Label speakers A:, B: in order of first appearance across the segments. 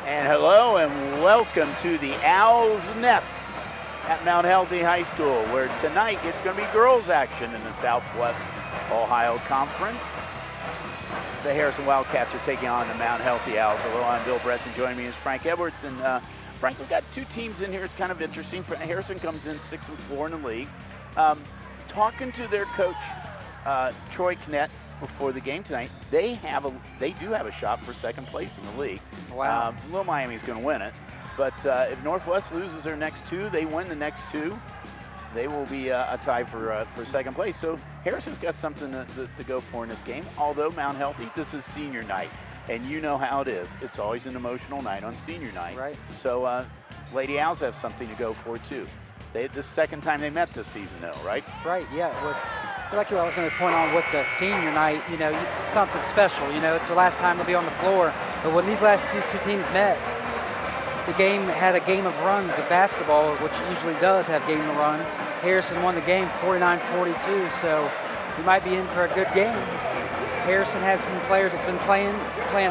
A: And hello and welcome to the Owl's Nest at Mount Healthy High School, where tonight it's going to be girls action in the Southwest Ohio Conference. The Harrison Wildcats are taking on the Mount Healthy Owls. Hello, I'm Bill Bretson. Joining me is Frank Edwards. And Frank, we've got two teams in here. It's kind of interesting. Harrison comes in 6-4 in the league. Talking to their coach, Troy Knett, before the game tonight, they do have a shot for second place in the league.
B: Wow.
A: Little Miami's going to win it, but if Northwest loses their next two, they win the next two, they will be a tie for second place. So Harrison's got something to go for in this game. Although Mount Healthy, this is senior night, and you know how it is. It's always an emotional night on senior night.
B: Right.
A: So Lady Owls have something to go for too. This is the second time they met this season, though, right?
B: Right. Yeah. Like I was going to point on with the senior night, something special. It's the last time they'll be on the floor. But when these last two teams met, the game had a game of runs of basketball, which usually does have game of runs. Harrison won the game 49-42, so we might be in for a good game. Harrison has some players that's been playing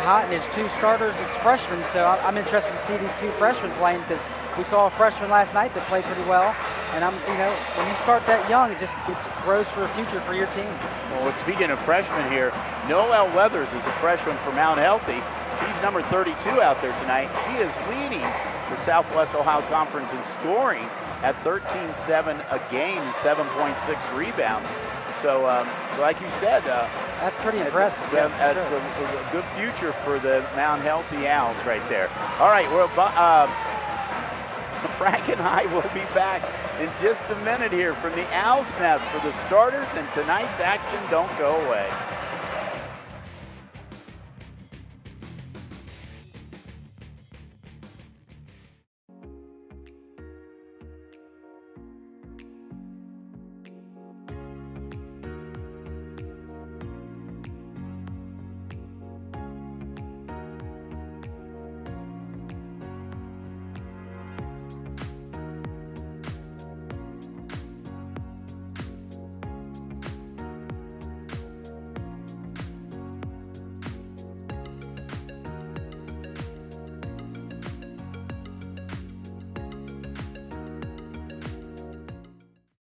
B: hot, and his two starters is freshmen. So I'm interested to see these two freshmen playing, because we saw a freshman last night that played pretty well. And when you start that young, it grows for a future for your team.
A: Well, speaking of freshmen here, Noelle Weathers is a freshman for Mount Healthy. She's number 32 out there tonight. She is leading the Southwest Ohio Conference in scoring at 13-7 a game, 7.6 rebounds. So, like you said,
B: that's pretty impressive.
A: That's a good future for the Mount Healthy Owls right there. All right, Frank and I will be back in just a minute here from the Owl's Nest for the starters and tonight's action. Don't go away.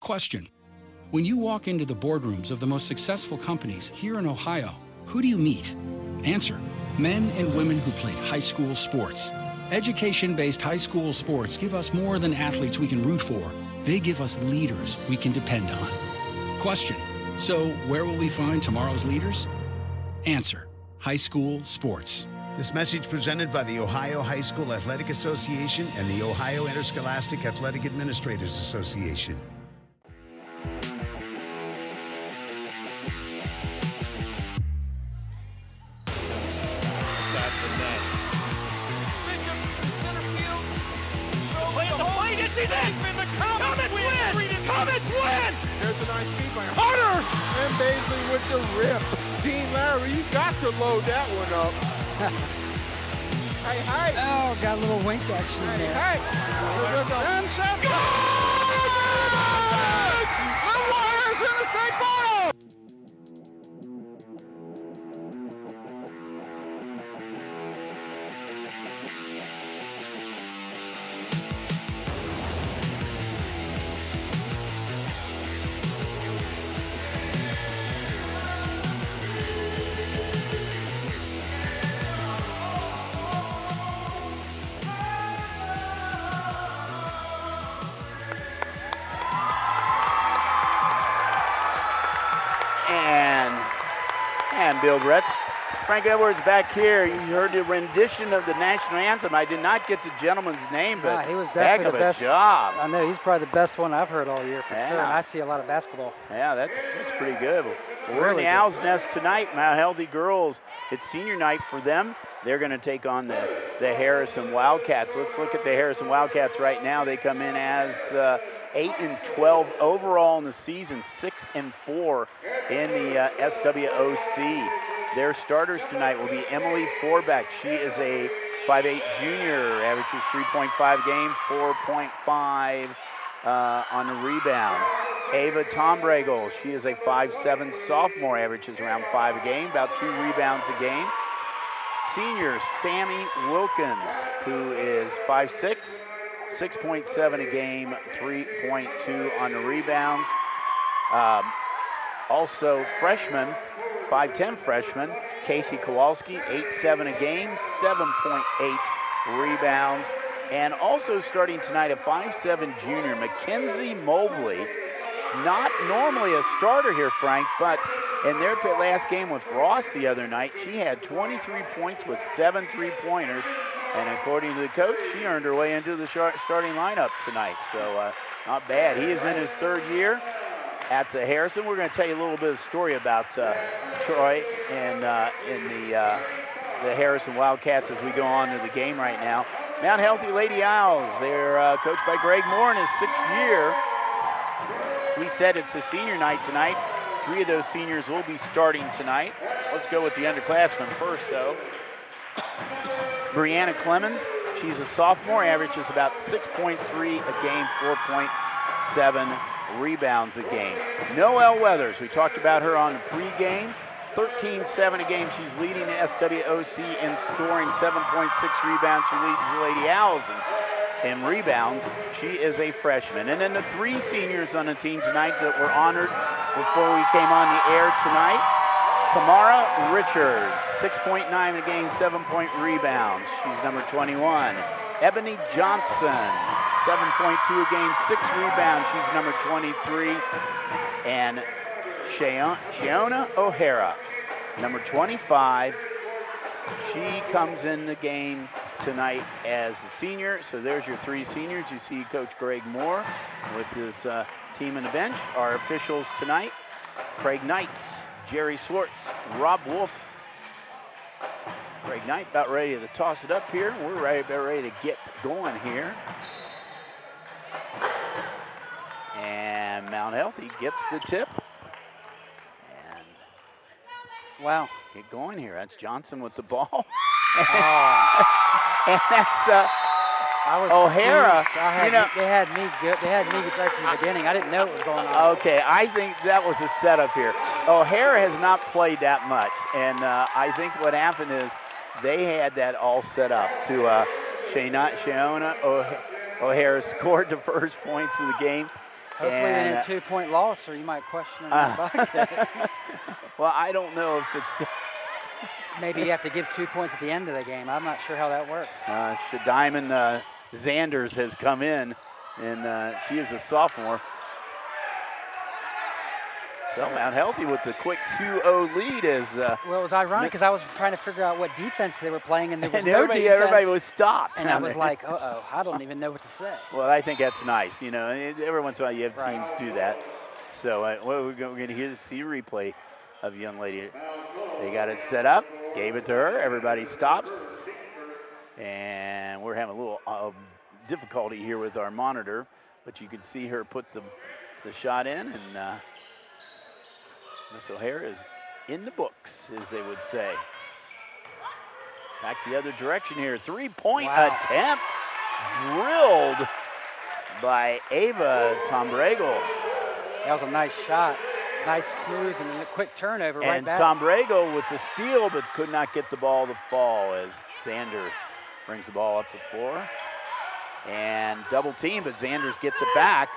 C: Question. When you walk into the boardrooms of the most successful companies here in Ohio, who do you meet? Answer. Men and women who played high school sports. Education-based high school sports give us more than athletes we can root for. They give us leaders we can depend on. Question. So where will we find tomorrow's leaders? Answer. High school sports.
D: This message presented by the Ohio High School Athletic Association and the Ohio Interscholastic Athletic Administrators Association.
E: Comets win! There's a nice feed by Hunter! And Baisley with the rip. Dean Larry, you got to load that one up. Hey.
B: Oh, got a little wink action there.
E: Hey. And shot. The Warriors in the state final!
A: And Bill Bretz. Frank Edwards back here. You heard the rendition of the national anthem. I did not get the gentleman's name, but
B: he was
A: heck
B: definitely
A: of
B: the
A: a
B: best
A: job.
B: I know, he's probably the best one I've heard all year for sure. And I see a lot of basketball.
A: Yeah, that's pretty good. Well, we're
B: Really
A: in the
B: good.
A: Owl's Nest tonight. Mount Healthy girls. It's senior night for them. They're going to take on the Harrison Wildcats. Let's look at the Harrison Wildcats right now. They come in as 8-12 overall in the season, 6-4 in the SWOC. Their starters tonight will be Emily Forbeck. She is a 5'8 junior, averages 3.5 game, 4.5 on the rebounds. Ava Tombregel, she is a 5'7 sophomore, averages around 5 a game, about 2 rebounds a game. Senior Sammy Wilkins, who is 5'6", 6.7 a game, 3.2 on the rebounds. Also freshman, 5'10" freshman, Casey Kowalski, 8.7 a game, 7.8 rebounds. And also starting tonight, a 5'7" junior, Mackenzie Mobley. Not normally a starter here, Frank, but in their last game with Ross the other night, she had 23 points with 7 3-pointers. And according to the coach, she earned her way into the starting lineup tonight. So not bad. He is in his 3rd year at Harrison. We're going to tell you a little bit of story about Troy and in the Harrison Wildcats as we go on to the game right now. Mount Healthy Lady Owls, they're coached by Greg Moore in his 6th year. We said it's a senior night tonight. 3 of those seniors will be starting tonight. Let's go with the underclassmen first, though. Brianna Clemens, she's a sophomore, averages about 6.3 a game, 4.7 rebounds a game. Noelle Weathers, we talked about her on the pregame. 13.7 a game. She's leading the SWOC in scoring, 7.6 rebounds. She leads the Lady Owls in rebounds. She is a freshman. And then the 3 seniors on the team tonight that were honored before we came on the air tonight. Kamara Richards, 6.9 a game, 7-point rebounds. She's number 21. Ebony Johnson, 7.2 a game, 6 rebounds. She's number 23. And Shiona O'Hara, number 25. She comes in the game tonight as a senior. So there's your 3 seniors. You see Coach Greg Moore with his team on the bench. Our officials tonight, Craig Knights, Jerry Swartz, Rob Wolf. Craig Knight about ready to toss it up here. We're about ready to get going here. And Mount Healthy gets the tip.
B: Wow.
A: Get going here. That's Johnson with the ball.
B: Oh.
A: And that's
B: I was
A: O'Hara.
B: They had me good. They had me right from the beginning. I didn't know what was going on.
A: Okay, I think that was a setup here. O'Hara has not played that much, and I think what happened is they had that all set up to Shiona O'Hara scored the first points of the game.
B: Hopefully in a 2-point loss, or you might question the bucket.
A: Well, I don't know if it's...
B: Maybe you have to give 2 points at the end of the game. I'm not sure how that works.
A: Shadiman Zanders has come in, and she is a sophomore. So Mount Healthy with the quick 2-0 lead is...
B: well, it was ironic because I was trying to figure out what defense they were playing, and there was no
A: everybody,
B: defense.
A: Everybody was stopped.
B: And I was like, uh-oh, I don't even know what to say.
A: Well, I think that's nice. You know, every once in a while you have teams do that. So we're going to see a replay of a young lady. They got it set up, gave it to her. Everybody stops. And we're having a little difficulty here with our monitor, but you can see her put the shot in, and Miss O'Hara is in the books, as they would say. Back the other direction here. 3-point attempt drilled by Ava Tombrego.
B: That was a nice shot. Nice smooth and then a quick turnover right back.
A: And Tombrego with the steal, but could not get the ball to fall as Xander brings the ball up the floor. And double team, but Xanders gets it back.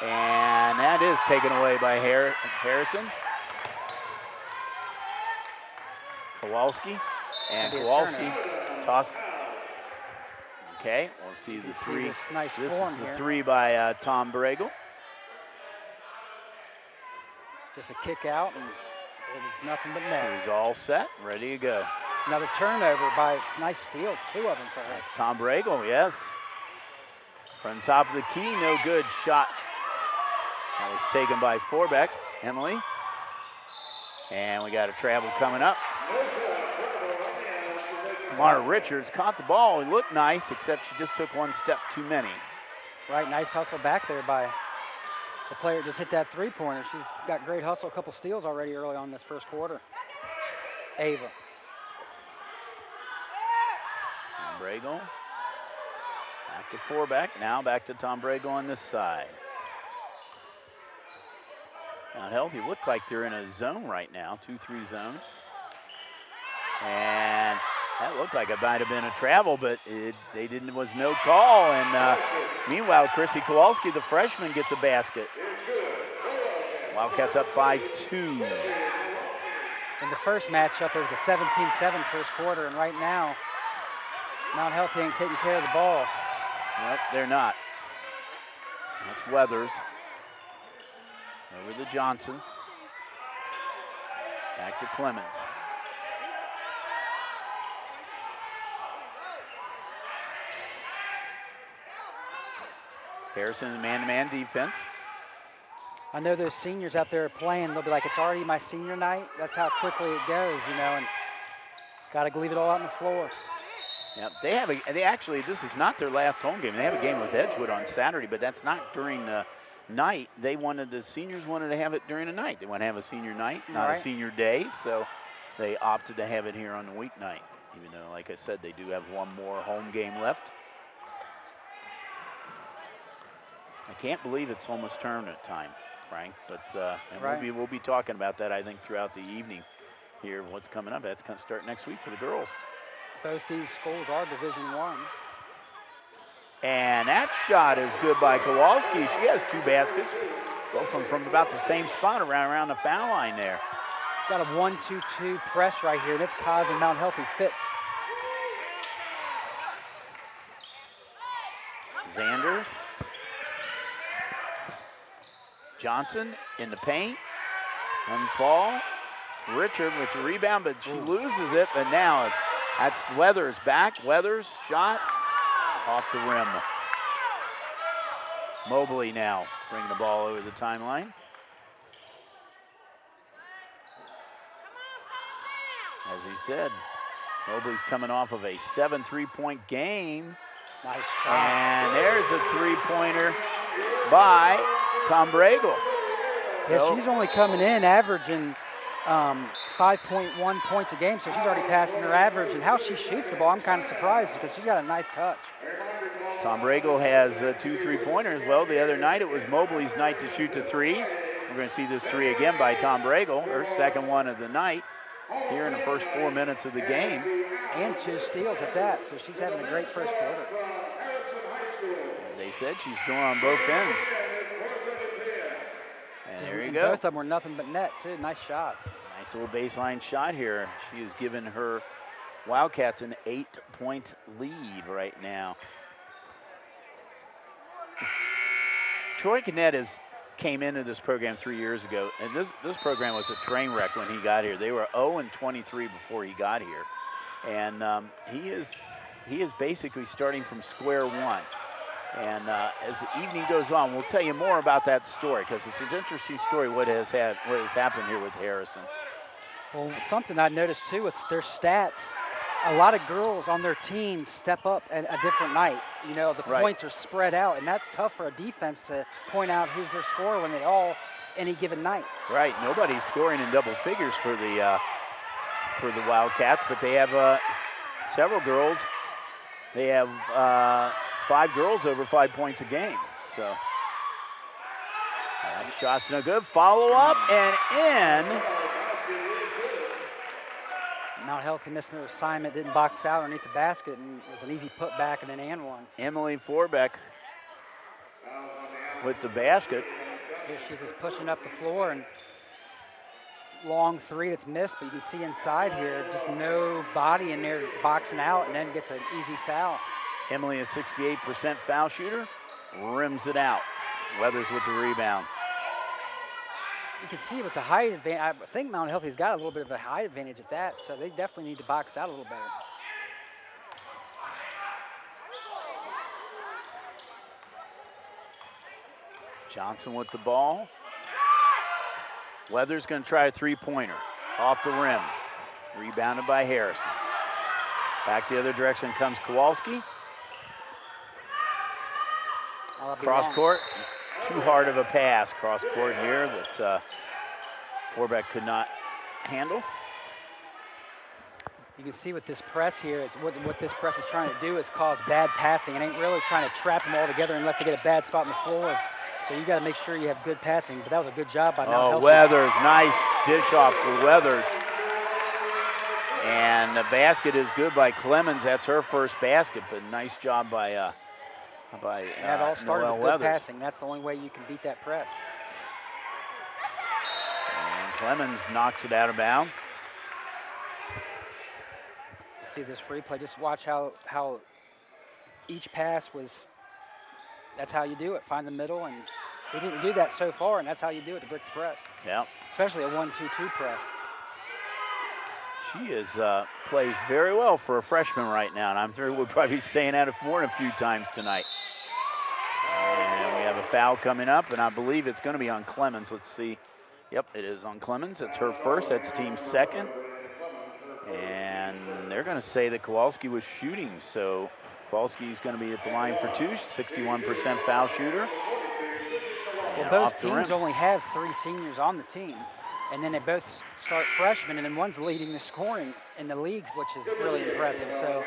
A: And that is taken away by Harrison. Kowalski. And Kowalski toss. Okay, we'll see the 3.
B: This nice
A: this
B: form
A: is the
B: here.
A: 3 by Tombrego.
B: Just a kick out, and it was nothing but net.
A: He's all set, ready to go.
B: Another turnover by, it's nice steal, 2 of them for her.
A: That's Tombrego, yes. From top of the key, no good shot. That was taken by Forbeck, Emily. And we got a travel coming up. Mara Richards caught the ball. It looked nice, except she just took 1 step too many.
B: Right, nice hustle back there by the player. Just hit that 3-pointer. She's got great hustle, a couple steals already early on this first quarter. Ava.
A: Tombrego. Back to Forbeck. Now back to Tombrego on this side. Mount Healthy look like they're in a zone right now, 2-3 zone. And that looked like it might have been a travel, but was no call. And meanwhile, Chrissy Kowalski, the freshman, gets a basket. Wildcats up 5-2.
B: In the first matchup, it was a 17-7 first quarter, and right now, Mount Healthy ain't taking care of the ball.
A: Nope, they're not. That's Weathers. Over to Johnson. Back to Clemens. Harrison, man-to-man defense.
B: I know those seniors out there playing, they'll be like, it's already my senior night. That's how quickly it goes, you know, and got to leave it all out on the floor.
A: Yep, they actually, this is not their last home game. They have a game with Edgewood on Saturday, but that's not during the night. The seniors wanted to have it during the night. They want to have a senior night, not a senior day, so they opted to have it here on the weeknight, even though, like I said, they do have one more home game left. I can't believe it's almost tournament time, Frank, but we'll be talking about that, I think, throughout the evening here, what's coming up. That's going to start next week for the girls.
B: Both these schools are Division I.
A: And that shot is good by Kowalski. She has 2 baskets, both from about the same spot around the foul line there.
B: Got a 1-2-2 press right here. That's causing Mount Healthy fits.
A: Zanders. Johnson in the paint. Unfall. Richard with the rebound, but she loses it. But now that's Weathers back. Weathers shot off the rim. Mobley now bringing the ball over the timeline. As he said, Mobley's coming off of a 7 3-point game.
B: Nice shot.
A: And there's a 3-pointer by Tom Bregel.
B: Yeah, she's only coming in averaging 5.1 points a game, so she's already passing her average. And how she shoots the ball, I'm kind of surprised because she's got a nice touch.
A: Tom Bregel has 2 3-pointers. Well, the other night it was Mobley's night to shoot the threes. We're going to see this 3 again by Tom Bregel, her second one of the night here in the first 4 minutes of the game.
B: And 2 steals at that, so she's having a great first quarter.
A: As they said, she's going on both ends. And there you go.
B: Both of them were nothing but net, too. Nice shot.
A: Nice little baseline shot here. She has given her Wildcats an 8-point lead right now. Troy Canet came into this program 3 years ago, and this program was a train wreck when he got here. They were 0-23 before he got here, and he is basically starting from square one. And as the evening goes on, we'll tell you more about that story because it's an interesting story what has happened here with Harrison.
B: Well, something I noticed too with their stats, a lot of girls on their team step up at a different night. You know, the points are spread out, and that's tough for a defense to point out who's their scorer when they all any given night.
A: Right, nobody's scoring in double figures for the Wildcats, but they have several girls. They have 5 girls over 5 points a game. So that shot's no good. Follow up and in.
B: Mount Healthy missed their assignment, didn't box out underneath the basket, and it was an easy putback and an and one.
A: Emily Forbeck with the basket.
B: Here she's just pushing up the floor, and long 3 that's missed, but you can see inside here, just no body in there boxing out, and then gets an easy foul.
A: Emily, a 68% foul shooter, rims it out. Weathers with the rebound.
B: You can see with the height advantage, I think Mount Healthy's got a little bit of a height advantage at that, so they definitely need to box out a little better.
A: Johnson with the ball. Weathers going to try a 3-pointer off the rim. Rebounded by Harrison. Back the other direction comes Kowalski. Cross court. Too hard of a pass cross court here that Forbeck could not handle.
B: You can see with this press here, it's what this press is trying to do is cause bad passing. It ain't really trying to trap them all together unless they get a bad spot on the floor. So you got to make sure you have good passing. But that was a good job by Mount Healthy.
A: Weathers, nice dish off for Weathers. And the basket is good by Clemens. That's her first basket, but nice job by
B: And that all started
A: Noelle
B: with good
A: Weathers.
B: passing. That's the only way you can beat that press.
A: And Clemens knocks it out of bounds.
B: You see this replay, just watch how each pass was, that's how you do it. Find the middle, and we didn't do that so far, and that's how you do it to break the press.
A: Yeah.
B: Especially a 1-2-2 press.
A: She plays very well for a freshman right now, and I'm sure we'll probably be saying that more than a few times tonight. And we have a foul coming up, and I believe it's going to be on Clemens. Let's see. Yep, it is on Clemens. It's her first. That's team second. And they're going to say that Kowalski was shooting, so Kowalski's going to be at the line for two. She's 61% foul shooter.
B: Well, both teams only have 3 seniors on the team. And then they both start freshmen, and then one's leading the scoring in the leagues, which is really impressive. So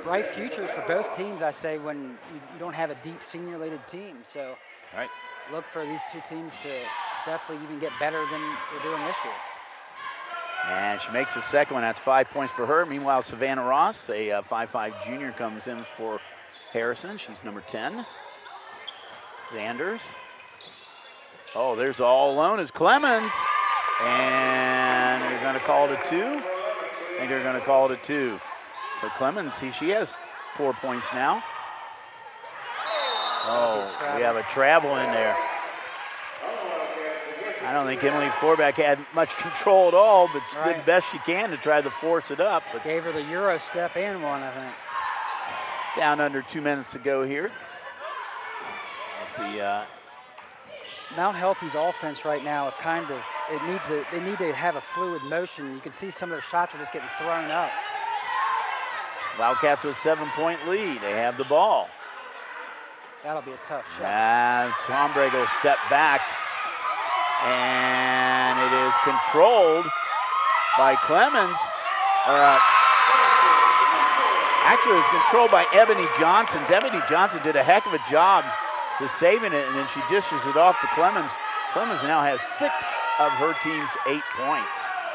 B: bright futures for both teams, I say, when you don't have a deep senior-laden team. So look for these two teams to definitely even get better than they're doing this year.
A: And she makes the second one. That's 5 points for her. Meanwhile, Savannah Ross, a 5'5" junior, comes in for Harrison. She's number 10. Zanders. Oh, there's all alone is Clemens. And they're going to call it a 2. I think they're going to call it a 2. So Clemens, she has 4 points now. Oh, we have a travel in there. I don't think Emily Forback had much control at all, but she did the best she can to try to force it up. But
B: gave her the Euro step and one, I think.
A: Down under 2 minutes to go here.
B: Mount Healthy's offense right now is kind of, they need to have a fluid motion. You can see some of their shots are just getting thrown up.
A: Wildcats with 7-point lead. They have the ball.
B: That'll be a tough shot.
A: And Tom Brego will step back. And it is controlled by Clemens. Actually, it was controlled by Ebony Johnson. Ebony Johnson did a heck of a job to saving it, and then she dishes it off to Clemens. Clemens now has 6 of her team's 8 points.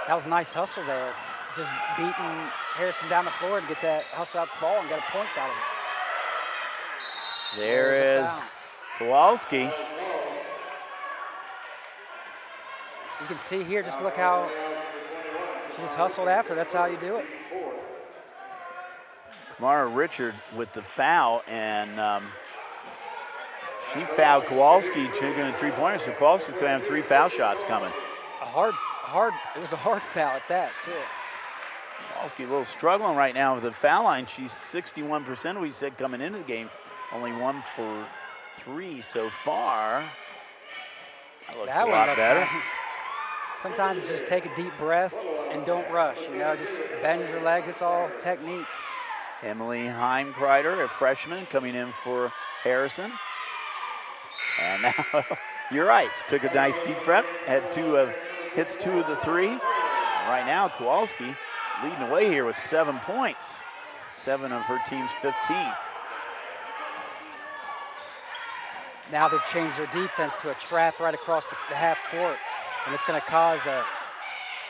B: That was a nice hustle there. Just beating Harrison down the floor and get that hustle out the ball and get points out of it.
A: There is Kowalski.
B: You can see here, just look how she just hustled after. That's how you do it.
A: Mara Richard with the foul, and she fouled Kowalski, triggering a 3-pointer, so Kowalski's going to have 3 foul shots coming.
B: It was a hard foul at that, too.
A: Kowalski a little struggling right now with the foul line. She's 61%, we said, coming into the game. Only 1 for 3 so far. That looks a lot better.
B: Nice. Sometimes just take a deep breath and don't rush. You know, just bend your legs. It's all technique.
A: Emily Heimkreider, a freshman, coming in for Harrison. And now, you're right, took a nice deep breath, hits 2 of the 3. And right now, Kowalski leading away here with 7 points. 7 of her team's 15.
B: Now they've changed their defense to a trap right across the half court, and it's going to cause a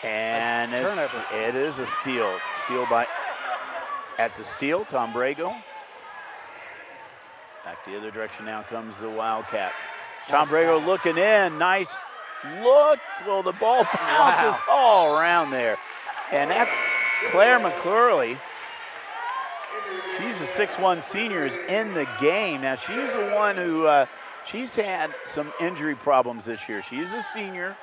B: turnover.
A: It is a steal. At the steal, Tom Brego. Back the other direction now comes the Wildcats. Tom Brego looking in, nice look. Well, the ball bounces all around there. And that's Claire McClurley. She's a 6'1" senior, is in the game. Now, she's the one who, she's had some injury problems this year. She's a senior.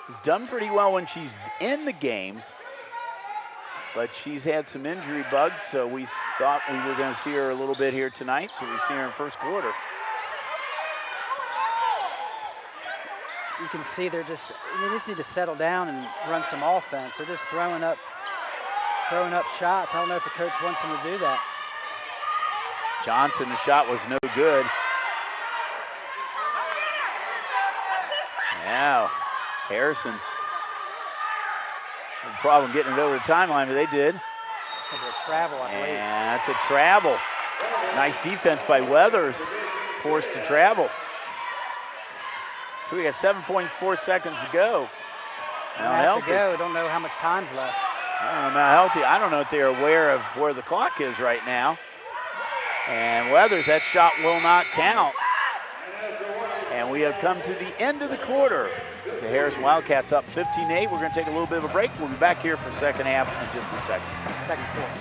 A: She's done pretty well when she's in the games. But she's had some injury bugs, so we thought we were going to see her a little bit here tonight, so we see her in first quarter.
B: You can see they just need to settle down and run some offense. They're just throwing up shots. I don't know if the coach wants them to do that.
A: Johnson, the shot was no good. Now, Harrison. No problem getting it over the timeline, but they did.
B: It's going to be a travel, I believe.
A: And that's a travel. Nice defense by Weathers, forced to travel. So we got 7.4 seconds to go.
B: Have to go. Don't know how much time's left.
A: Mount Healthy, I don't know if they're aware of where the clock is right now. And Weathers, that shot will not count. And we have come to the end of the quarter. The Harrison Wildcats up 15-8. We're going to take a little bit of a break. We'll be back here for second half in just a second.
B: Second quarter.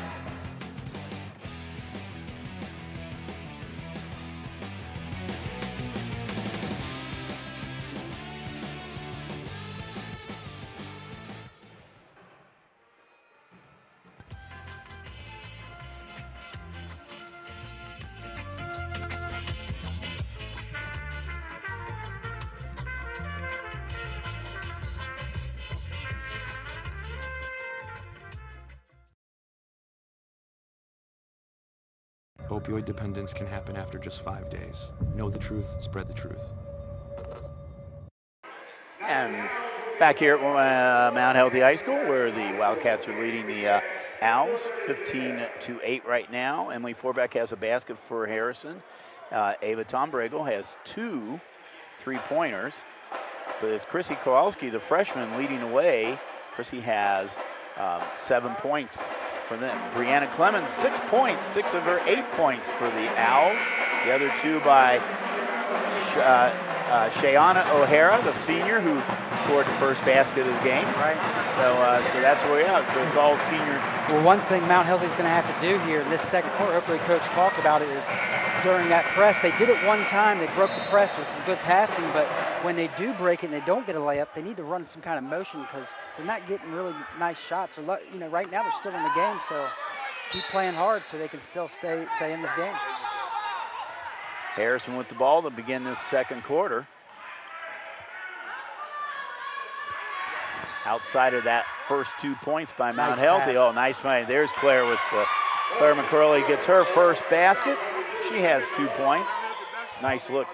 F: Opioid dependence can happen after just 5 days. Know the truth, spread the truth.
A: And back here at Mount Healthy High School, where the Wildcats are leading the Owls 15-8 right now. Emily Forbeck has a basket for Harrison. Ava Tombragel has 2 3-pointers. But it's Chrissy Kowalski, the freshman, leading away. Chrissy has 7 points for them. Brianna Clemens, 6 points, 6 of her 8 points for the Owls. The other 2 by Shayana O'Hara, the senior, who scored the first basket of the game.
B: Right.
A: So that's where we are. So it's all senior.
B: Well, one thing Mount Healthy's going to have to do here in this second quarter, hopefully Coach talked about it, is during that press, they did it one time, they broke the press with some good passing, but when they do break it and they don't get a layup, they need to run some kind of motion because they're not getting really nice shots. Or, right now they're still in the game, so keep playing hard so they can still stay in this game.
A: Harrison with the ball to begin this second quarter. Outside of that first 2 points by Mount Healthy.
B: Pass.
A: Oh, nice find. There's Claire with Claire McCurley gets her first basket. She has 2 points. Nice look.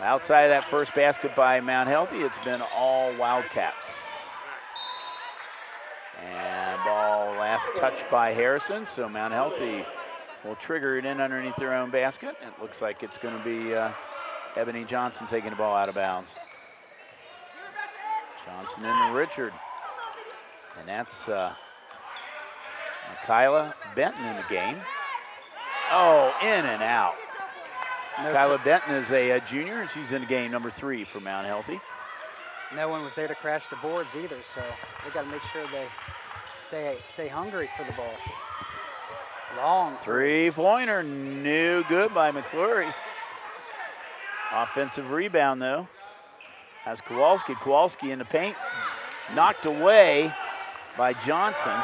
A: Outside of that first basket by Mount Healthy, it's been all Wildcats. And ball last touched by Harrison, so Mount Healthy will trigger it in underneath their own basket. It looks like it's going to be Ebony Johnson taking the ball out of bounds. Johnson into Richard. And that's Kyla Benton in the game. Oh, in and out. Kyla Benton is a junior, and she's in the game number 3 for Mount Healthy.
B: No one was there to crash the boards either, so they got to make sure they stay hungry for the ball. Long
A: 3-pointer, no good by McClure. Offensive rebound, though. Has Kowalski. Kowalski in the paint. Knocked away by Johnson.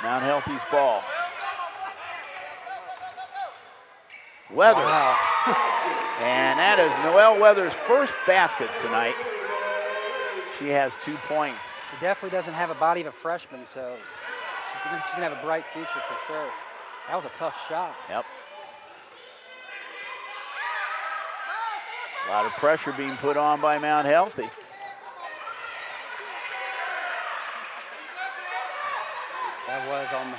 A: Mount Healthy's ball. Weathers.
B: Wow.
A: And that is Noelle Weathers' first basket tonight. She has 2 points.
B: She definitely doesn't have a body of a freshman, so she's going to have a bright future for sure. That was a tough shot.
A: Yep. A lot of pressure being put on by Mount Healthy.
B: That was on the...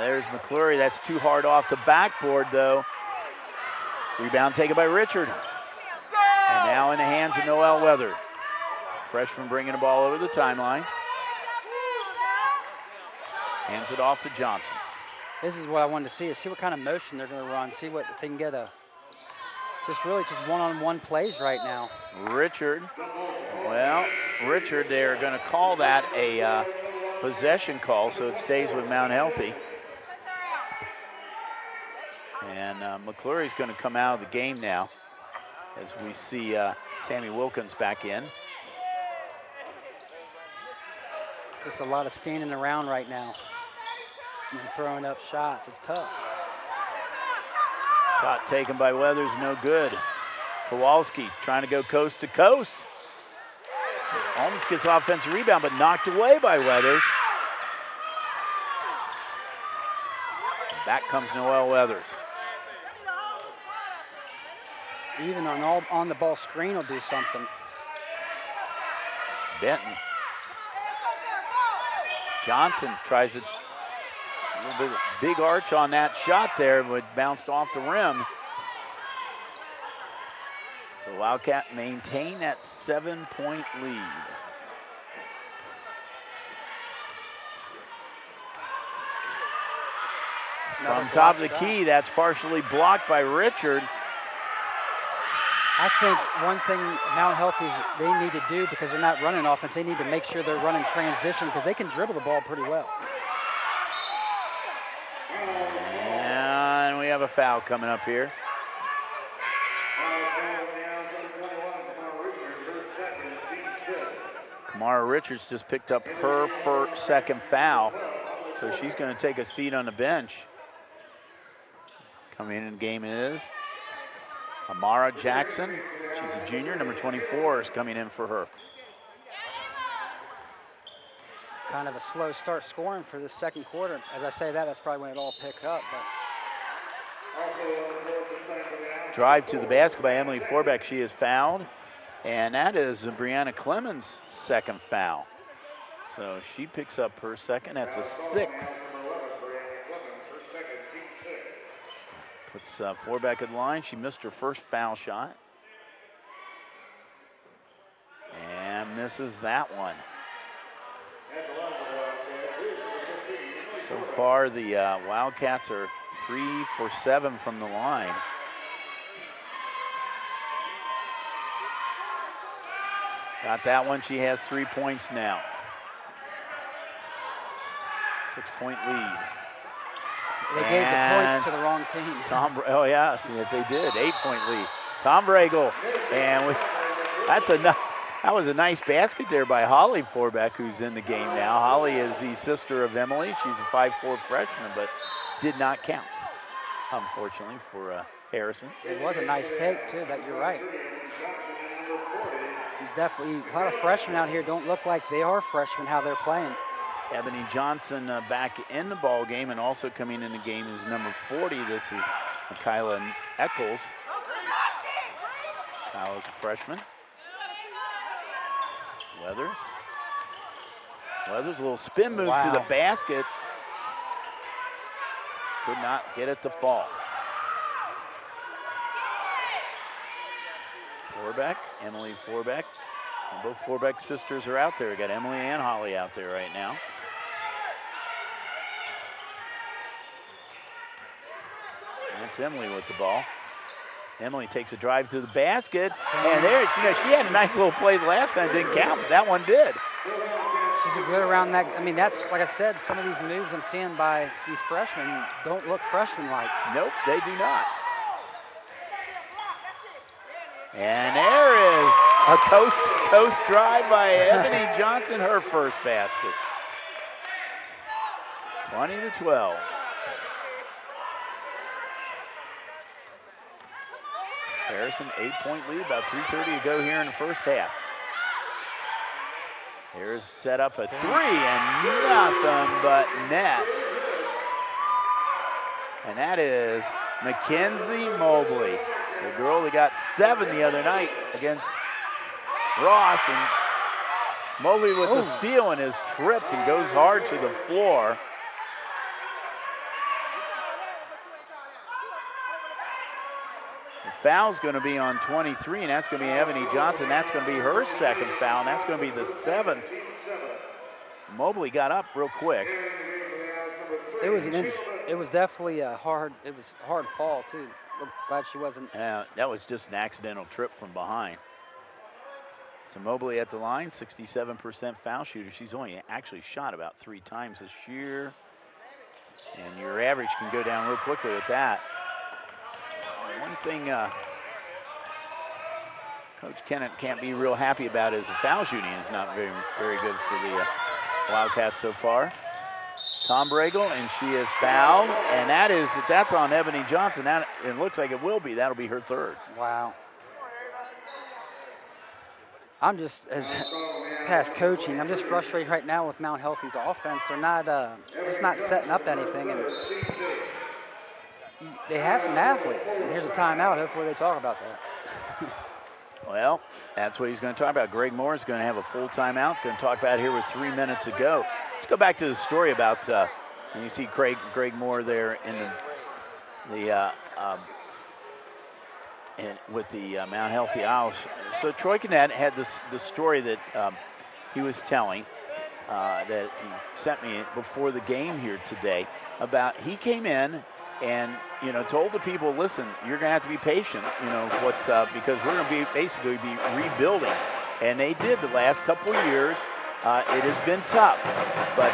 A: There's McClure. That's too hard off the backboard, though. Rebound taken by Richard. And now in the hands of Noelle Weather. Freshman bringing the ball over the timeline. Hands it off to Johnson.
B: This is what I wanted to see, is see what kind of motion they're going to run, see what if they can get a just one-on-one plays right now.
A: Richard. Well, Richard, they're going to call that a possession call, so it stays with Mount Healthy. And McClury's going to come out of the game now as we see Sammy Wilkins back in.
B: Just a lot of standing around right now and throwing up shots. It's tough.
A: Shot taken by Weathers, no good. Kowalski trying to go coast to coast. Almost gets offensive rebound, but knocked away by Weathers. Back comes Noelle Weathers.
B: Even on the ball screen will do something.
A: Benton. Johnson tries it. A little bit big arch on that shot there, but bounced off the rim. So The Wildcat maintain that 7-point lead. From top of the key, that's partially blocked by Richard.
B: I think one thing Mount Healthy's they need to do, because they're not running offense, they need to make sure they're running transition, because they can dribble the ball pretty well.
A: And we have a foul coming up here. Kamara Richards just picked up her second foul, so she's going to take a seat on the bench. Coming in the game is Amara Jackson. She's a junior. Number 24 is coming in for her.
B: Kind of a slow start scoring for this second quarter. As I say that, that's probably when it all picked up. But
A: drive to the basket by Emily Forbeck. She is fouled. And that is Brianna Clemens' second foul. So she picks up her second. That's a 6. Puts Forbeck at the line. She missed her first foul shot. And misses that one. So far, the Wildcats are 3 for 7 from the line. Got that one. She has 3 points now. 6-point lead.
B: they gave the points to the wrong team.
A: Oh yeah, yes, they did. 8-point lead. Tom Bregel, and that was a nice basket there by Holly Forbeck, who's in the game now. Holly is the sister of Emily. She's a 5'4" freshman, but did not count, unfortunately, for Harrison.
B: It was a nice take too. That you're right. Definitely, a lot of freshmen out here don't look like they are freshmen how they're playing.
A: Ebony Johnson back in the ball game, and also coming in the game is number 40. This is Michaela Eccles. Kyla's a freshman. Weathers, a little spin move to the basket. Could not get it to fall. Forbeck, Emily Forbeck. And both Forbeck sisters are out there. We got Emily and Holly out there right now. That's Emily with the ball. Emily takes a drive to the basket, and there, she had a nice little play the last time, didn't count, but that one did.
B: She's a good around that. I mean, that's, like I said, some of these moves I'm seeing by these freshmen don't look freshman-like.
A: Nope, they do not. And there is a coast-to-coast drive by Ebony Johnson, her first basket. 20-12. Harrison, 8-point lead, about 3:30 to go here in the first half. Here's set up a three and nothing but net. And that is Mackenzie Mobley, the girl that got 7 the other night against Ross. And Mobley with the steal and is tripped and goes hard to the floor. Foul's going to be on 23, and that's going to be Ebony Johnson. That's going to be her second foul, and that's going to be the 7th. Mobley got up real quick.
B: It was definitely a hard fall too. Glad she wasn't.
A: That was just an accidental trip from behind. So Mobley at the line, 67% foul shooter. She's only actually shot about 3 times this year, and your average can go down real quickly with that. One thing Coach Kennett can't be real happy about is the foul shooting is not very, very good for the Wildcats so far. Tom Bregel, and she is fouled, and that's on Ebony Johnson. That, it looks like it will be. That'll be her 3rd.
B: Wow. I'm just, as past coaching, I'm just frustrated right now with Mount Healthy's offense. They're not just not setting up anything, and they have some athletes. And here's a timeout. Hopefully they talk about that.
A: Well, that's what he's going to talk about. Greg Moore is going to have a full timeout. Going to talk about it here with 3 minutes to go. Let's go back to the story about, and you see Greg Moore there in the and with the Mount Healthy Owls. So Troy Cadet had the story that he was telling that he sent me before the game here today about he came in and told the people, listen, you're going to have to be patient, because we're going to be basically rebuilding, and they did the last couple of years. It has been tough, but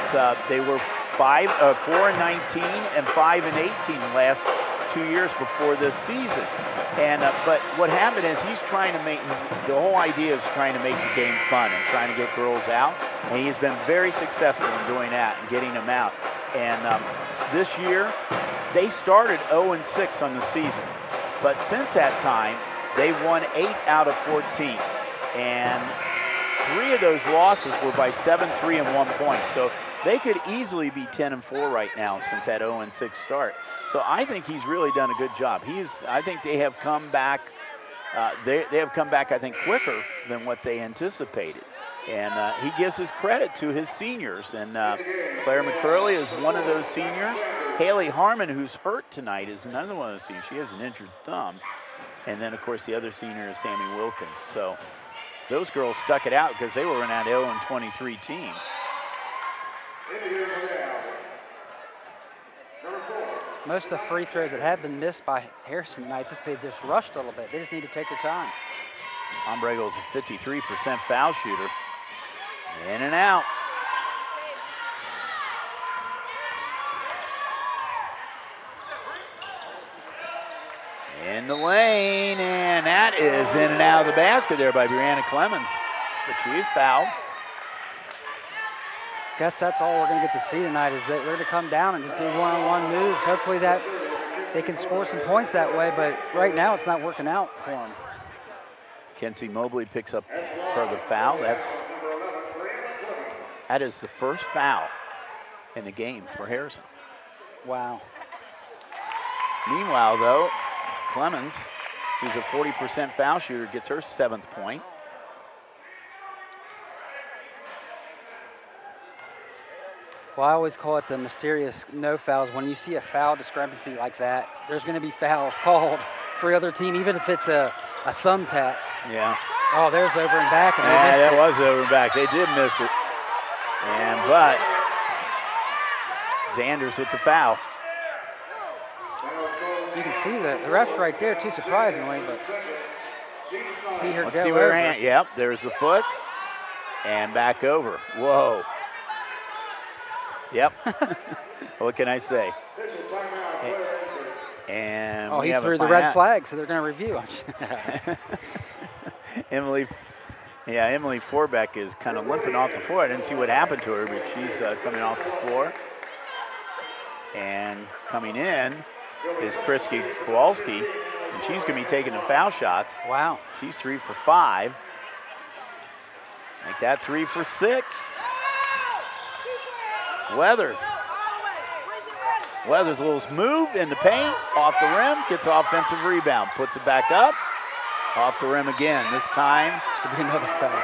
A: they were 4-19 and 5-18 the last 2 years before this season. And but what happened is he's trying to make the whole idea is trying to make the game fun and trying to get girls out, and he's been very successful in doing that and getting them out. And this year they started 0-6 on the season, but since that time they won 8 out of 14, and 3 of those losses were by 7, 3, and 1 point. So they could easily be 10-4 right now since that 0-6 start. So I think he's really done a good job. I think they have come back. They have come back, I think, quicker than what they anticipated. And he gives his credit to his seniors. And Claire McCurley is one of those seniors. Haley Harmon, who's hurt tonight, is another one of those seniors. She has an injured thumb. And then, of course, the other senior is Sammy Wilkins. So those girls stuck it out because they were in that 0-23 team.
B: Most of the free throws that have been missed by Harrison tonight, they just rushed a little bit. They just need to take their time.
A: Ombregel is a 53% foul shooter. In and out. In the lane, and that is in and out of the basket there by Brianna Clemens. But she is fouled.
B: Guess that's all we're going to get to see tonight is that they're going to come down and just do one-on-one moves. Hopefully that they can score some points that way, but right now it's not working out for them.
A: Kenzie Mobley picks up further foul. That is the first foul in the game for Harrison.
B: Wow.
A: Meanwhile, though, Clemens, who's a 40% foul shooter, gets her 7th point.
B: Well, I always call it the mysterious no fouls. When you see a foul discrepancy like that, there's going to be fouls called for the other team, even if it's a thumb tap.
A: Yeah.
B: Oh, there's over and back, and they missed
A: that
B: it.
A: was over and back. They did miss it. But Zanders with the foul.
B: You can see the ref's right there, too, surprisingly, but see her
A: Let's
B: go
A: see where
B: over.
A: her hand. Yep, there's the foot, and back over. Whoa. Yep. What can I say? And
B: he threw the red flag, so they're going to review.
A: Emily Forbeck is kind of limping off the floor. I didn't see what happened to her, but she's coming off the floor. And coming in is Krisky Kowalski, and she's going to be taking the foul shots.
B: Wow.
A: She's 3 for 5. Make that 3 for 6. Weathers a little move in the paint, off the rim, gets offensive rebound, puts it back up, off the rim again. This time,
B: it's going to be another foul.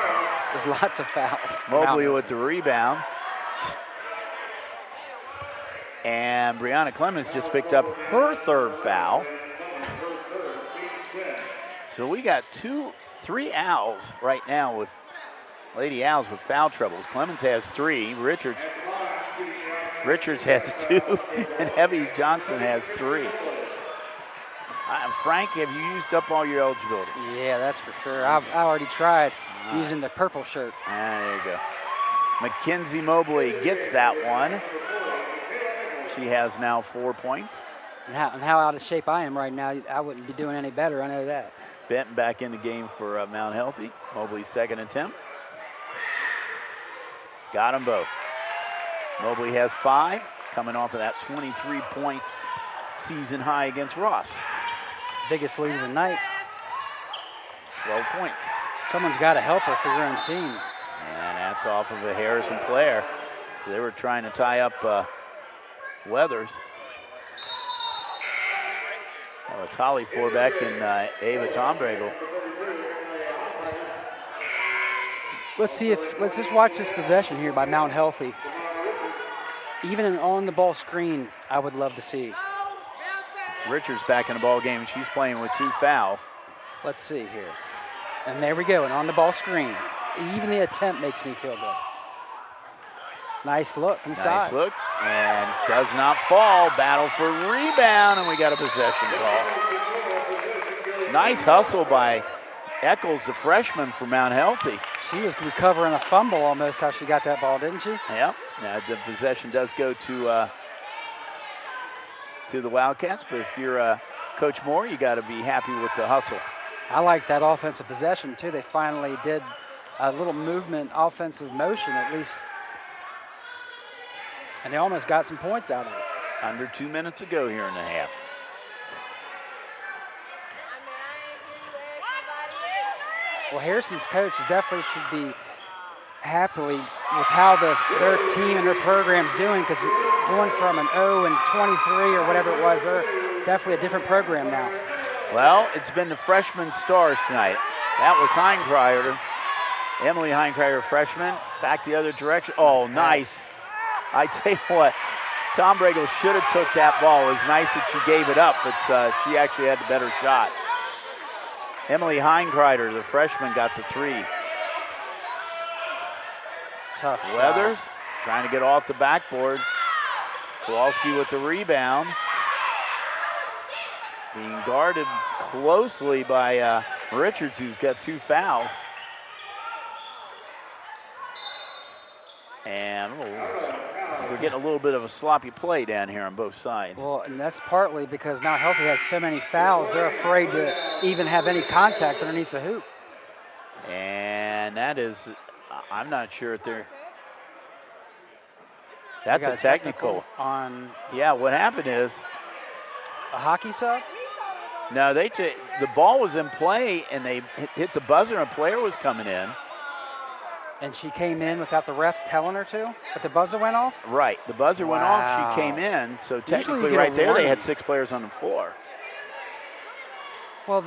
B: There's lots of fouls.
A: Mobley with the rebound. And Brianna Clemens just picked up her 3rd foul. So we got 3 Owls right now with Lady Owls with foul troubles. Clemens has 3, Richards has 2, and Heavy Johnson has 3. Frank, have you used up all your eligibility?
B: Yeah, that's for sure. I already tried using the purple shirt.
A: There you go. Mackenzie Mobley gets that one. She has now 4 points.
B: And how out of shape I am right now, I wouldn't be doing any better, I know that.
A: Benton back in the game for Mount Healthy. Mobley's 2nd attempt. Got them both. Mobley has 5, coming off of that 23-point season high against Ross.
B: Biggest lead of the night.
A: 12 points.
B: Someone's got to help her for your own team.
A: And that's off of a Harrison player. So they were trying to tie up Weathers. That was Holly Forbeck and Ava Tombregel.
B: Let's just watch this possession here by Mount Healthy. Even an on-the-ball screen, I would love to see.
A: Richards back in the ball game, and she's playing with 2 fouls.
B: Let's see here. And there we go, an on-the-ball screen. Even the attempt makes me feel good. Nice look inside.
A: Nice look, and does not fall. Battle for rebound, and we got a possession call. Nice hustle by Eccles, the freshman for Mount Healthy.
B: She was recovering a fumble almost how she got that ball, didn't she?
A: Yep. Now the possession does go to the Wildcats, but if you're Coach Moore, you got to be happy with the hustle.
B: I like that offensive possession too. They finally did a little movement, offensive motion at least, and they almost got some points out of it.
A: Under 2 minutes ago here in the half.
B: Well, Harrison's coach definitely should be happily with how their team and their program's doing, because going from an 0 and 23 or whatever it was, they're definitely a different program now.
A: Well, it's been the freshman stars tonight. That was Heinkreider. Emily Heinkreider, freshman. Back the other direction. Oh, nice. I tell you what, Tom Bregel should have took that ball. It was nice that she gave it up, but she actually had the better shot. Emily Heinkreider, the freshman, got the 3.
B: Tough
A: Weathers trying to get off the backboard. Kowalski with the rebound. Being guarded closely by Richards, who's got 2 fouls. And we're getting a little bit of a sloppy play down here on both sides.
B: Well, and that's partly because Mount Healthy has so many fouls, they're afraid to even have any contact underneath the hoop.
A: And that is, I'm not sure if they're, that's
B: got
A: a technical.
B: On
A: Yeah, what happened is,
B: a hockey sub?
A: no, the ball was in play and they hit the buzzer and a player was coming in.
B: And she came in without the refs telling her to, but the buzzer went off?
A: Right, the buzzer went off, she came in, so technically right there they had 6 players on the floor.
B: Well,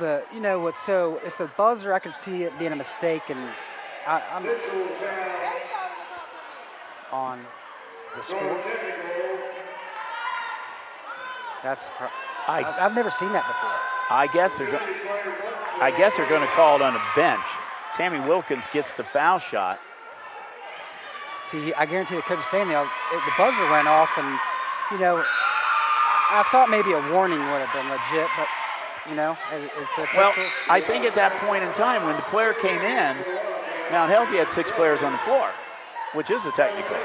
B: so if the buzzer, I could see it being a mistake, and I'm on the score. I've never seen that before.
A: I guess they're going to call it on the bench. Sammy Wilkins gets the foul shot.
B: See, I guarantee the coach is saying the buzzer went off, and I thought maybe a warning would have been legit, but it's a
A: well. I think at that point in time when the player came in, Mount Healthy had 6 players on the floor, which is a technical.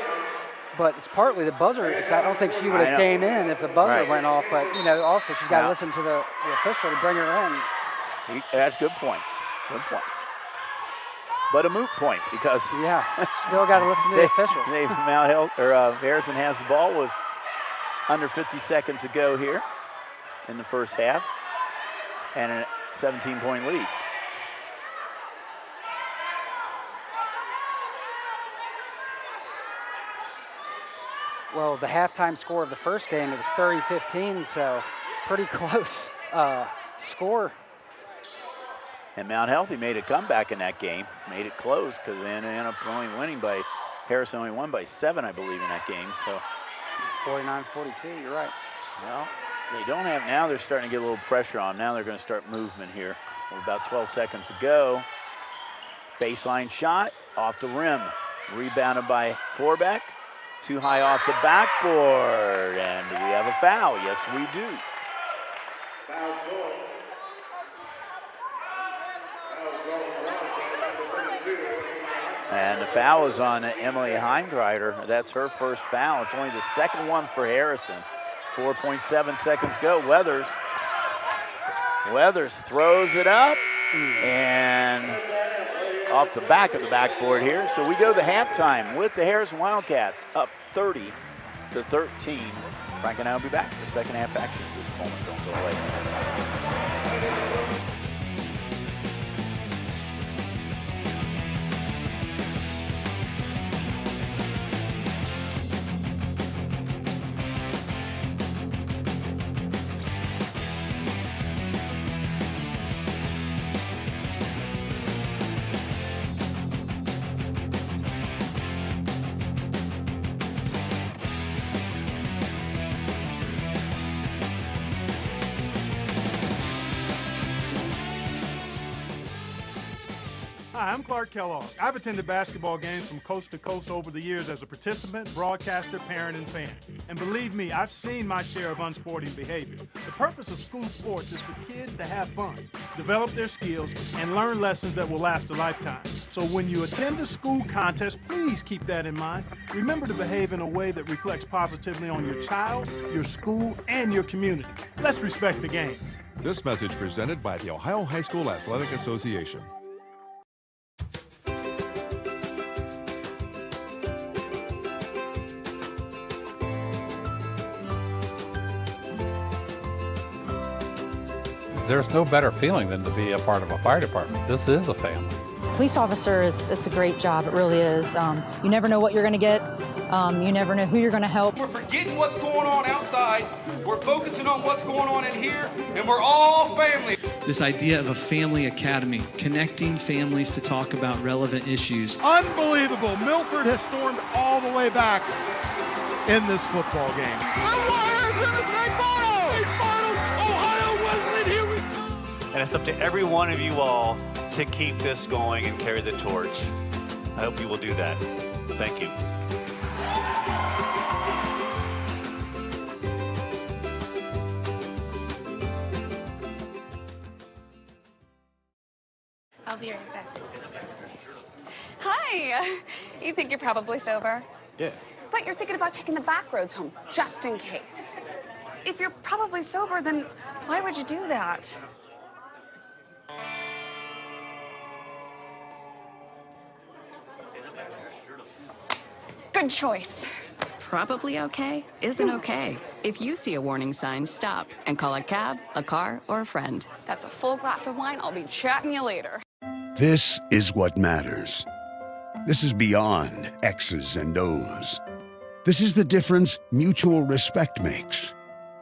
B: But it's partly the buzzer. I don't think she would have came in if the buzzer went off. But also she's got to listen to the official to bring her in.
A: That's a good point. Good point. But a moot point because
B: still got to listen to the official.
A: Harrison has the ball with under 50 seconds to go here in the first half, and a 17-point lead.
B: Well, the halftime score of the first game, it was 30-15, so pretty close score.
A: And Mount Healthy made a comeback in that game, made it close because they ended up only winning by, Harrison only won by 7, I believe, in that game. So
B: 49-42, you're right.
A: Well, they don't have, now they're starting to get a little pressure on. Now they're going to start movement here. With about 12 seconds to go. Baseline shot off the rim. Rebounded by Forbeck. Too high off the backboard. And do we have a foul? Yes, we do. And the foul is on Emily Heinkreider. That's her first foul. It's only the second one for Harrison. 4.7 seconds go. Weathers throws it up and off the back of the backboard here. So we go to halftime with the Harrison Wildcats up 30-13. Frank and I will be back for the second half action. This moment, don't go away.
G: Hi, I'm Clark Kellogg. I've attended basketball games from coast to coast over the years as a participant, broadcaster, parent, and fan. And believe me, I've seen my share of unsporting behavior. The purpose of school sports is for kids to have fun, develop their skills, and learn lessons that will last a lifetime. So when you attend a school contest, please keep that in mind. Remember to behave in a way that reflects positively on your child, your school, and your community. Let's respect the game.
H: This message presented by the Ohio High School Athletic Association.
I: There's no better feeling than to be a part of a fire department. This is a family.
J: Police officer, it's a great job. It really is. You never know what you're going to get. You never know who you're going to help.
K: We're forgetting what's going on outside. We're focusing on what's going on in here, and we're all family.
L: This idea of a family academy, connecting families to talk about relevant issues.
G: Unbelievable. Milford has stormed all the way back in this football game.
E: The Warriors in the state finals! State finals! Ohio Wesleyan, here we go!
M: And it's up to every one of you all to keep this going and carry the torch. I hope you will do that. Thank you.
N: I'll be right back. Hi! You think you're probably sober?
F: Yeah.
N: But you're thinking about taking the back roads home, just in case. If you're probably sober, then why would you do that? Good choice.
O: Probably okay isn't okay. If you see a warning sign, stop and call a cab, a car, or a friend.
N: That's a full glass of wine. I'll be chatting you later.
D: This is what matters. This is beyond X's and O's. This is the difference mutual respect makes.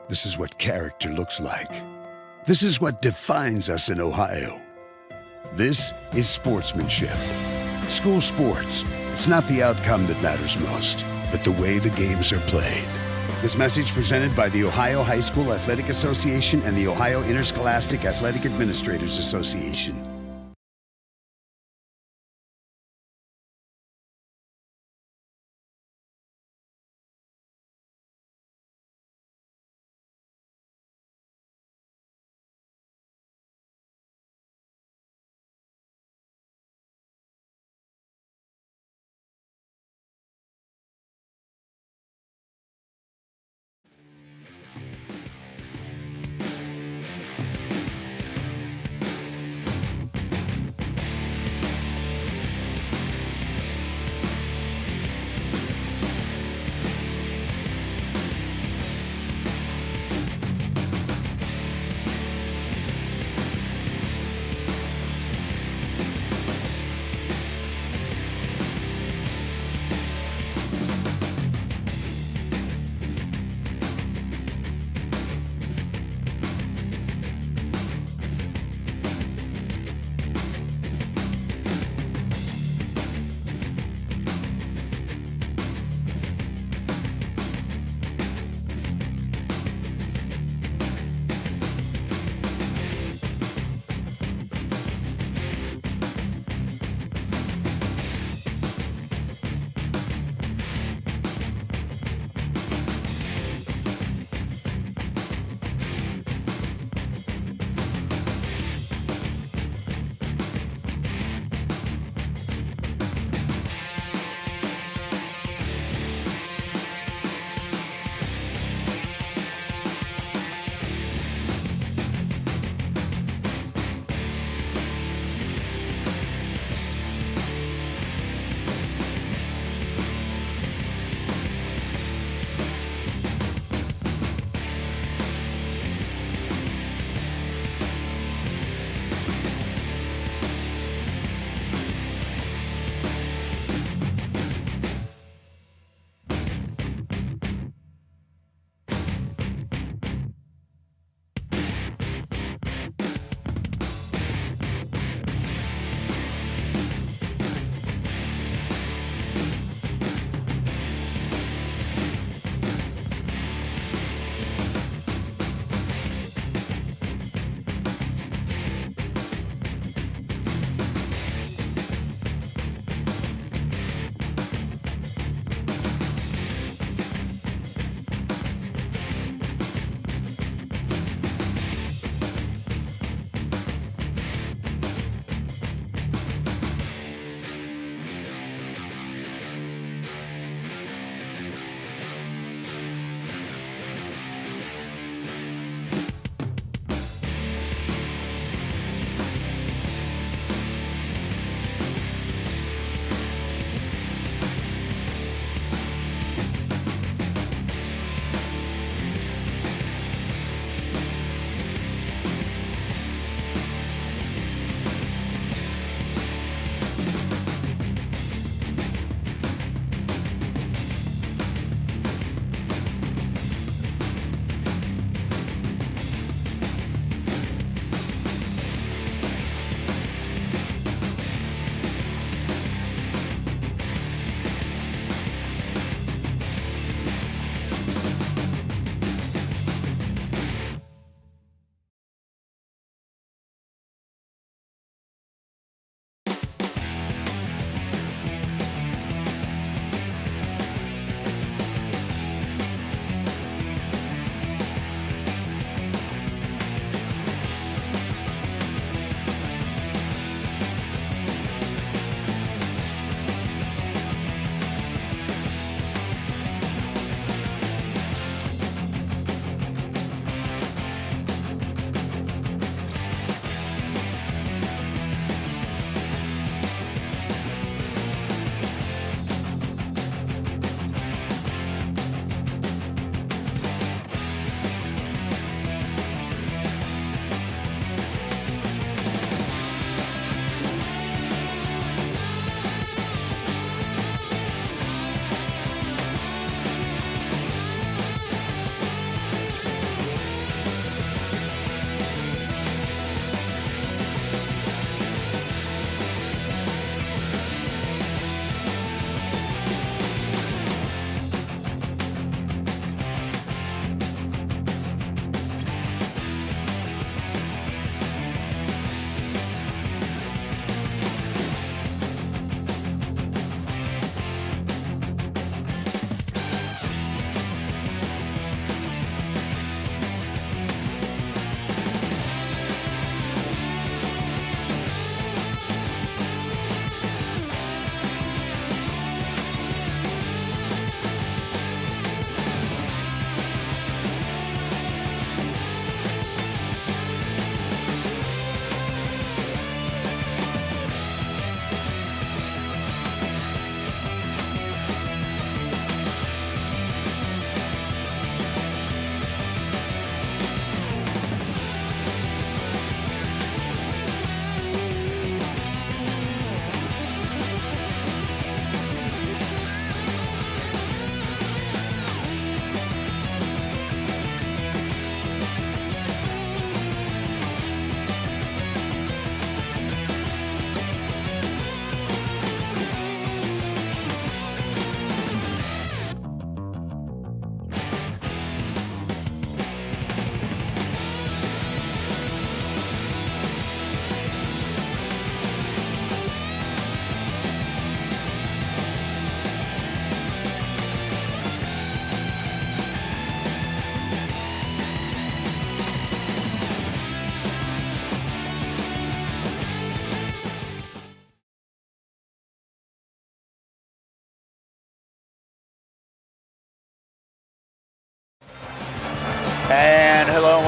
D: This is what character looks like. This is what defines us in Ohio. This is sportsmanship. School sports. It's not the outcome that matters most, but the way the games are played. This message presented by the Ohio High School Athletic Association and the Ohio Interscholastic Athletic Administrators Association.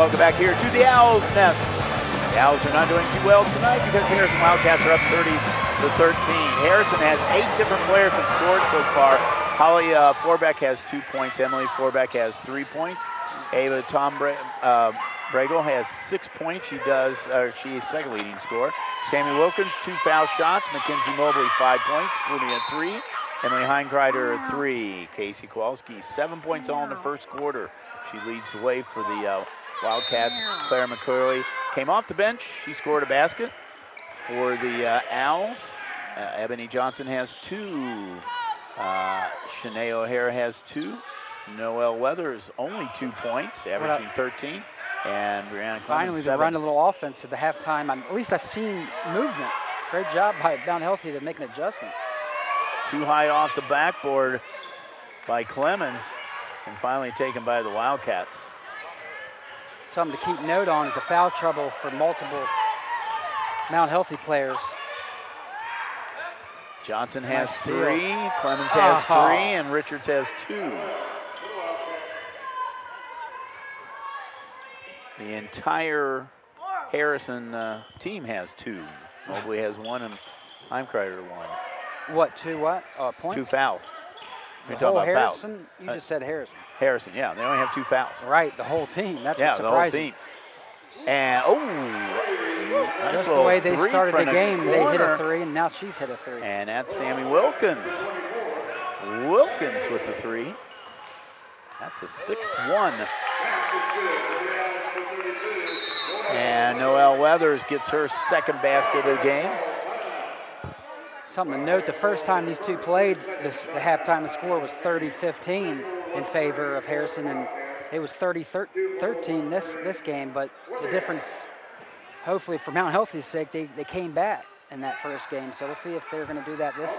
A: welcome back here to the Owls' Nest. The Owls are not doing too well tonight because Harrison Wildcats are up 30-13. Harrison has 8 different players that scored so far. Holly Forbeck has 2 points. Emily Forbeck has 3 points. Ava Bregel has 6 points. She is second leading scorer. Sammy Wilkins, 2 foul shots. Mackenzie Mobley, 5 points. Blooming at 3. Emily Heinkreider, 3. Casey Kowalski, 7 points all in the first quarter. She leads the way for the Wildcats. Claire McCurley came off the bench. She scored a basket for the Owls. Ebony Johnson has 2. Shanae O'Hara has 2. Noelle Weathers only 2 points, averaging 13. And Brianna Clemens,
B: finally,
A: 7.
B: they run a little offense at the halftime. At least I've seen movement. Great job by Mount Healthy to make an adjustment.
A: Too high off the backboard by Clemens, and finally taken by the Wildcats.
B: Something to keep note on is the foul trouble for multiple Mount Healthy players.
A: Johnson has
B: Nice
A: 3,
B: steal.
A: Clemens has 3, and Richards has 2. The entire Harrison team has 2. Mobley has 1, and Heinkreider 1.
B: What, 2 what? Points?
A: 2 fouls. You're
B: The
A: talking
B: whole
A: about
B: Harrison?
A: fouls.
B: You just said Harrison.
A: Harrison, yeah, they only have 2 fouls.
B: Right, the whole team. That's
A: Yeah,
B: what's
A: the whole
B: surprising.
A: team. And,
B: Just the way they started the game, they hit a
A: corner.
B: 3, and now she's hit a 3.
A: And that's Sammy Wilkins. Wilkins with the 3. That's a 6th one. And Noelle Weathers gets her 2nd basket of the game.
B: Something to note, the first time these two played, the halftime score was 30-15 in favor of Harrison, and it was 30-13 this game, but the difference, hopefully for Mount Healthy's sake, they came back in that first game, so we'll see if they're going to do that this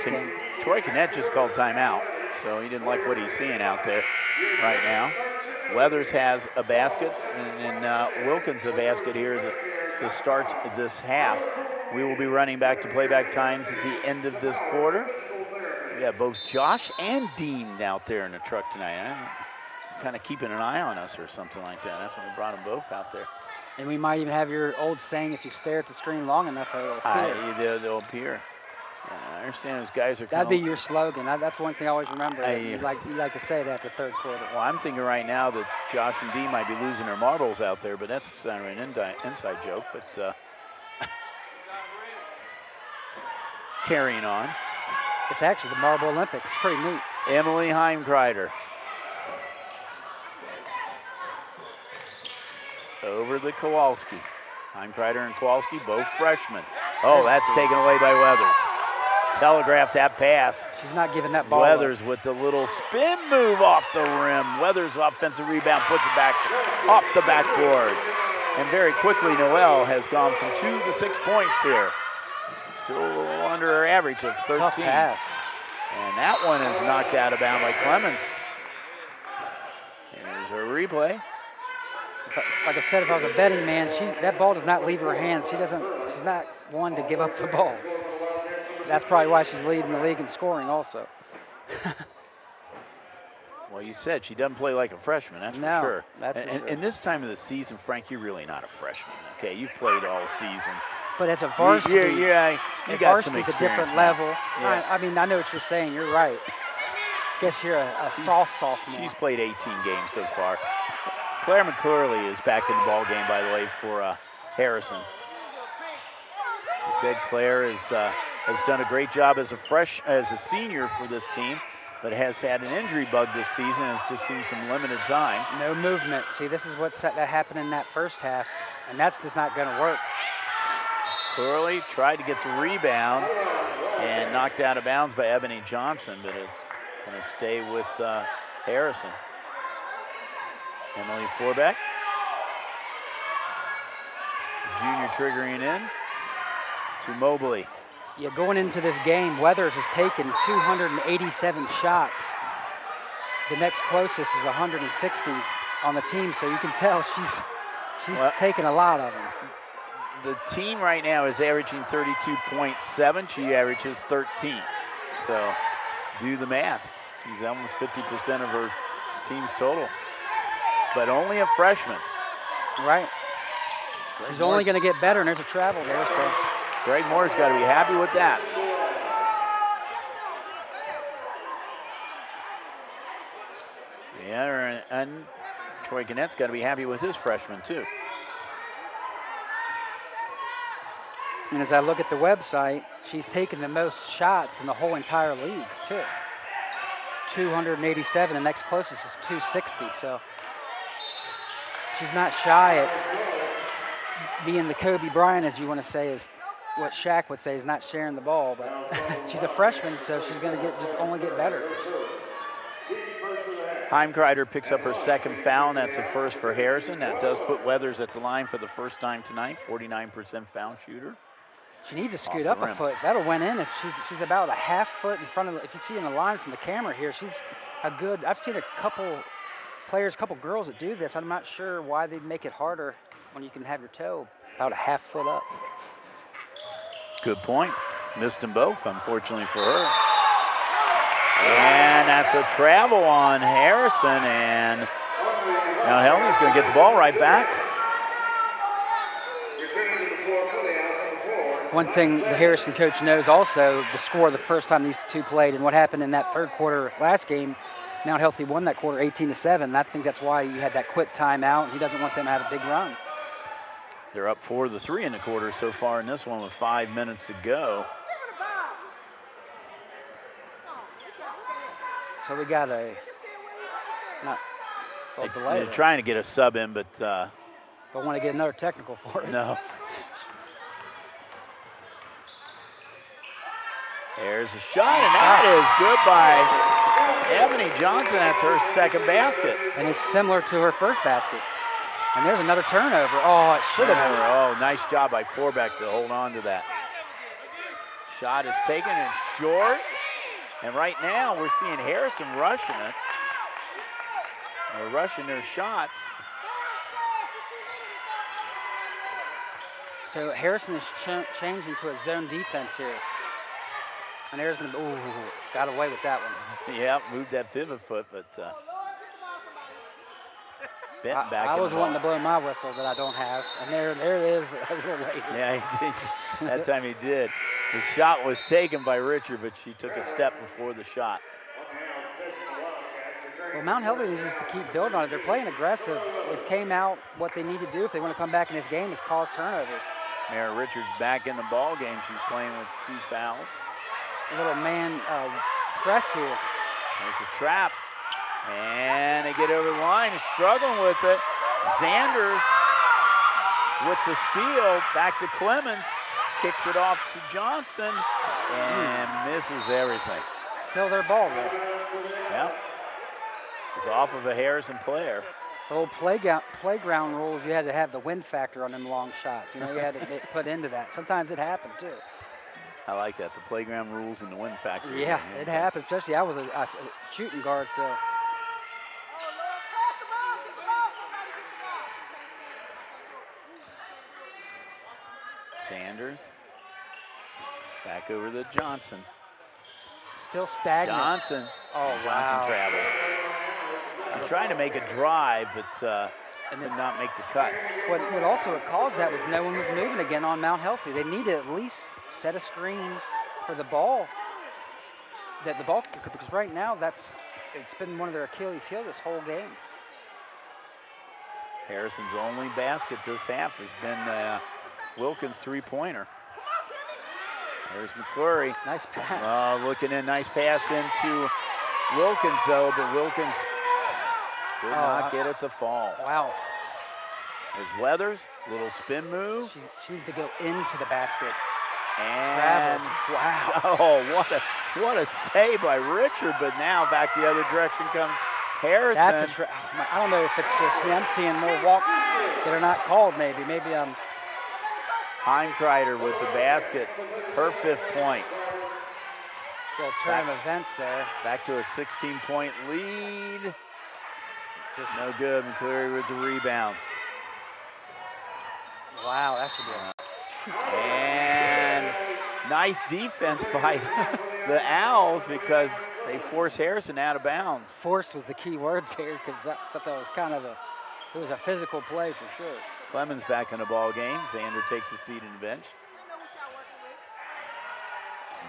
B: game.
A: Troy Cannett just called timeout, so he didn't like what he's seeing out there right now. Weathers has a basket, and Wilkins a basket here to start this half. We will be running back to playback times at the end of this quarter. We have both Josh and Dean out there in the truck tonight. Kind of keeping an eye on us or something like that. That's when we brought them both out there.
B: And we might even have your old saying, if you stare at the screen long enough, it'll appear.
A: They'll appear. I understand those guys are.
B: That'd be your slogan. That's one thing I always remember. You like to say that the third quarter.
A: Well, I'm thinking right now that Josh and Dean might be losing their marbles out there, but that's kind of an inside joke. But carrying on.
B: It's actually the Marble Olympics. It's pretty neat.
A: Emily Heinkreider. Over the Kowalski. Heinkreider and Kowalski, both freshmen. Oh, that's taken away by Weathers. Telegraphed that pass.
B: She's not giving that ball
A: Weathers up. With the little spin move off the rim. Weathers offensive rebound, puts it back off the backboard. And very quickly, Noelle has gone from 2 to 6 points here. Still a little under her average of 13.
B: Tough pass.
A: And that one is knocked out of bounds by Clemens. Here's her replay.
B: Like I said, if I was a betting man, that ball does not leave her hands. She's not one to give up the ball. That's probably why she's leading the league in scoring also.
A: Well, you said she doesn't play like a freshman, that's for sure.
B: That's for sure.
A: And this time of the season, Frank, you're really not a freshman. Okay, you've played all season.
B: But as a varsity,
A: you got some
B: varsity's a different
A: experience
B: level.
A: Yeah.
B: I mean, I know what you're saying. You're right. Guess you're a sophomore.
A: She's played 18 games so far. Claire McCurley is back in the ball game, by the way, for Harrison. He said Claire has done a great job as a senior for this team, but has had an injury bug this season and has just seen some limited time.
B: No movement. See, this is what happened in that first half, and that's just not going to work.
A: Curley tried to get the rebound and knocked out of bounds by Ebony Johnson, but it's going to stay with Harrison. Emily Forbeck. Junior triggering in to Mobley.
B: Yeah, going into this game, Weathers has taken 287 shots. The next closest is 160 on the team, so you can tell she's taken a lot of them.
A: The team right now is averaging 32.7. She averages 13. So do the math. She's almost 50% of her team's total. but only a freshman.
B: Right. She's only going to get better, and there's a travel there. So
A: Greg Moore's got to be happy with that. Yeah, and Troy Gannett's got to be happy with his freshman, too.
B: And as I look at the website, she's taken the most shots in the whole entire league, too. 287. The next closest is 260. So she's not shy at being the Kobe Bryant, as you want to say, is what Shaq would say, is not sharing the ball. But she's a freshman, so she's going to only get better.
A: Heimkreider picks up her second foul, and that's a first for Harrison. That does put Weathers at the line for the first time tonight, 49% foul shooter.
B: She needs to scoot up a foot. That'll win in if she's about a half foot in front of if you see in the line from the camera here, she's a good, I've seen a couple players, couple girls that do this. I'm not sure why they'd make it harder when you can have your toe about a half foot up.
A: Good point. Missed them both, unfortunately for her. And that's a travel on Harrison, and now Helmy's going to get the ball right back.
B: One thing the Harrison coach knows also, the score the first time these two played and what happened in that third quarter last game, Mount Healthy won that quarter 18-7, and I think that's why you had that quick timeout, and he doesn't want them to have a big run.
A: They're up 4-3 in the quarter so far in this one with 5 minutes to go.
B: So we got a delay.
A: They're trying to get a sub in, but
B: don't want to get another technical for it.
A: No. There's a shot, and that is good by Ebony Johnson. That's her second basket.
B: And it's similar to her first basket. And there's another turnover. Oh, it should have been.
A: Oh, nice job by Forbeck to hold on to that. Shot is taken and short. And right now we're seeing Harrison rushing it. They're rushing their shots.
B: So Harrison is changing to a zone defense here. And there's going to got away with that one.
A: Yeah, moved that pivot foot, but bent back.
B: I was wanting to blow my whistle that I don't have, and there it is a little later.
A: Yeah, that time he did. The shot was taken by Richard, but she took a step before the shot.
B: Well, Mount Healthy needs to keep building on it. They're playing aggressive. They've came out what they need to do if they want to come back in this game is cause turnovers.
A: Mara Richards back in the ball game. She's playing with 2 fouls.
B: A little man press here.
A: There's a trap. And they get over the line, struggling with it. Zanders with the steal, back to Clemens. Kicks it off to Johnson and misses everything.
B: Still their ball, though.
A: Yep. It's off of a Harrison player.
B: The old playground rules, you had to have the win factor on them long shots. You know, you had to put into that. Sometimes it happened, too.
A: I like that, the playground rules and the win factor.
B: Yeah, it happens, especially I was a shooting guard, so.
A: Sanders, back over to Johnson.
B: Still stagnant.
A: Johnson.
B: Oh,
A: Johnson
B: wow.
A: travels. He's trying to make a drive, but did not make the cut.
B: What also caused that was no one was moving again on Mount Healthy. They need to at least set a screen for the ball, because right now it's been one of their Achilles heel this whole game.
A: Harrison's only basket this half has been Wilkins' three-pointer. There's McClurry.
B: Nice pass.
A: Looking in, nice pass into Wilkins though, but Wilkins did not get it to fall.
B: Wow.
A: There's Weathers, little spin move.
B: She needs to go into the basket.
A: And
B: wow.
A: Oh, what a save by Richard, but now back the other direction comes Harrison.
B: That's I don't know if it's just me. I'm seeing more walks that are not called maybe. Maybe I'm.
A: Heimkreider with the basket, her 5th point.
B: Little turn of events there.
A: Back to a 16-point lead. Just no good. McCleary with the rebound.
B: Wow, that should be.
A: And nice defense by the Owls because they force Harrison out of bounds.
B: Force was the key word there because I thought that was kind of It was a physical play for sure.
A: Clemens back in the ball game. Xander takes a seat in the bench.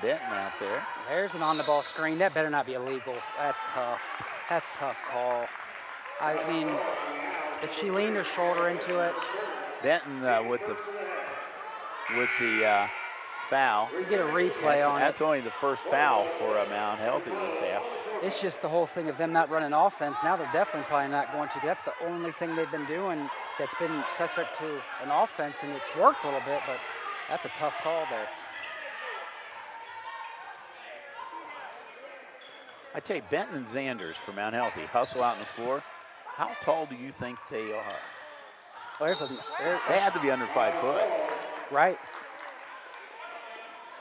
A: Benton out there.
B: There's an on-the-ball screen. That better not be illegal. That's tough. That's a tough call. I mean, if she leaned her shoulder into it.
A: Benton with the foul.
B: You get a replay on it.
A: That's only the first foul for Mount Healthy this half.
B: It's just the whole thing of them not running offense. Now they're definitely probably not going to. That's the only thing they've been doing that's been suspect to an offense, and it's worked a little bit, but that's a tough call there.
A: I tell you, Benton and Xanders for Mount Healthy hustle out on the floor. How tall do you think they are?
B: Well,
A: they had to be under 5 foot.
B: Right.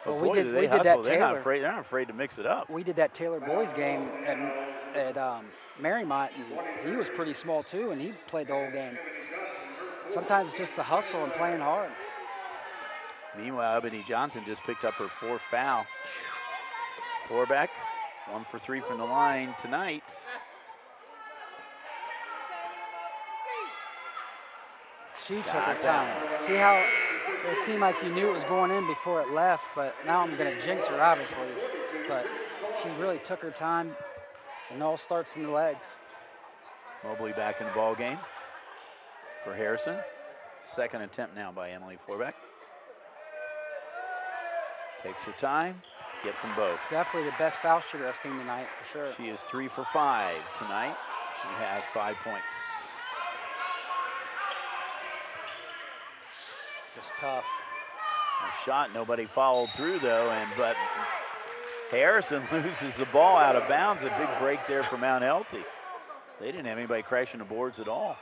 A: Well,
B: we did
A: hustle.
B: that
A: They're
B: Taylor.
A: not afraid to mix it up.
B: We did that Taylor boys game at Marymount, and he was pretty small too, and he played the whole game. Sometimes it's just the hustle and playing hard.
A: Meanwhile, Ebony Johnson just picked up her 4th foul. Forbeck, 1 for 3 from the line tonight.
B: She took her time. See how it seemed like you knew it was going in before it left, but now I'm going to jinx her, obviously. But she really took her time, and it all starts in the legs.
A: Mobley back in the ball game for Harrison. 2nd attempt now by Emily Forbeck. Takes her time, gets them both.
B: Definitely the best foul shooter I've seen tonight, for sure.
A: She is 3 for 5 tonight. She has 5 points.
B: Just tough.
A: A shot, nobody followed through though, but Harrison loses the ball out of bounds. A big break there for Mount Healthy. They didn't have anybody crashing the boards at all.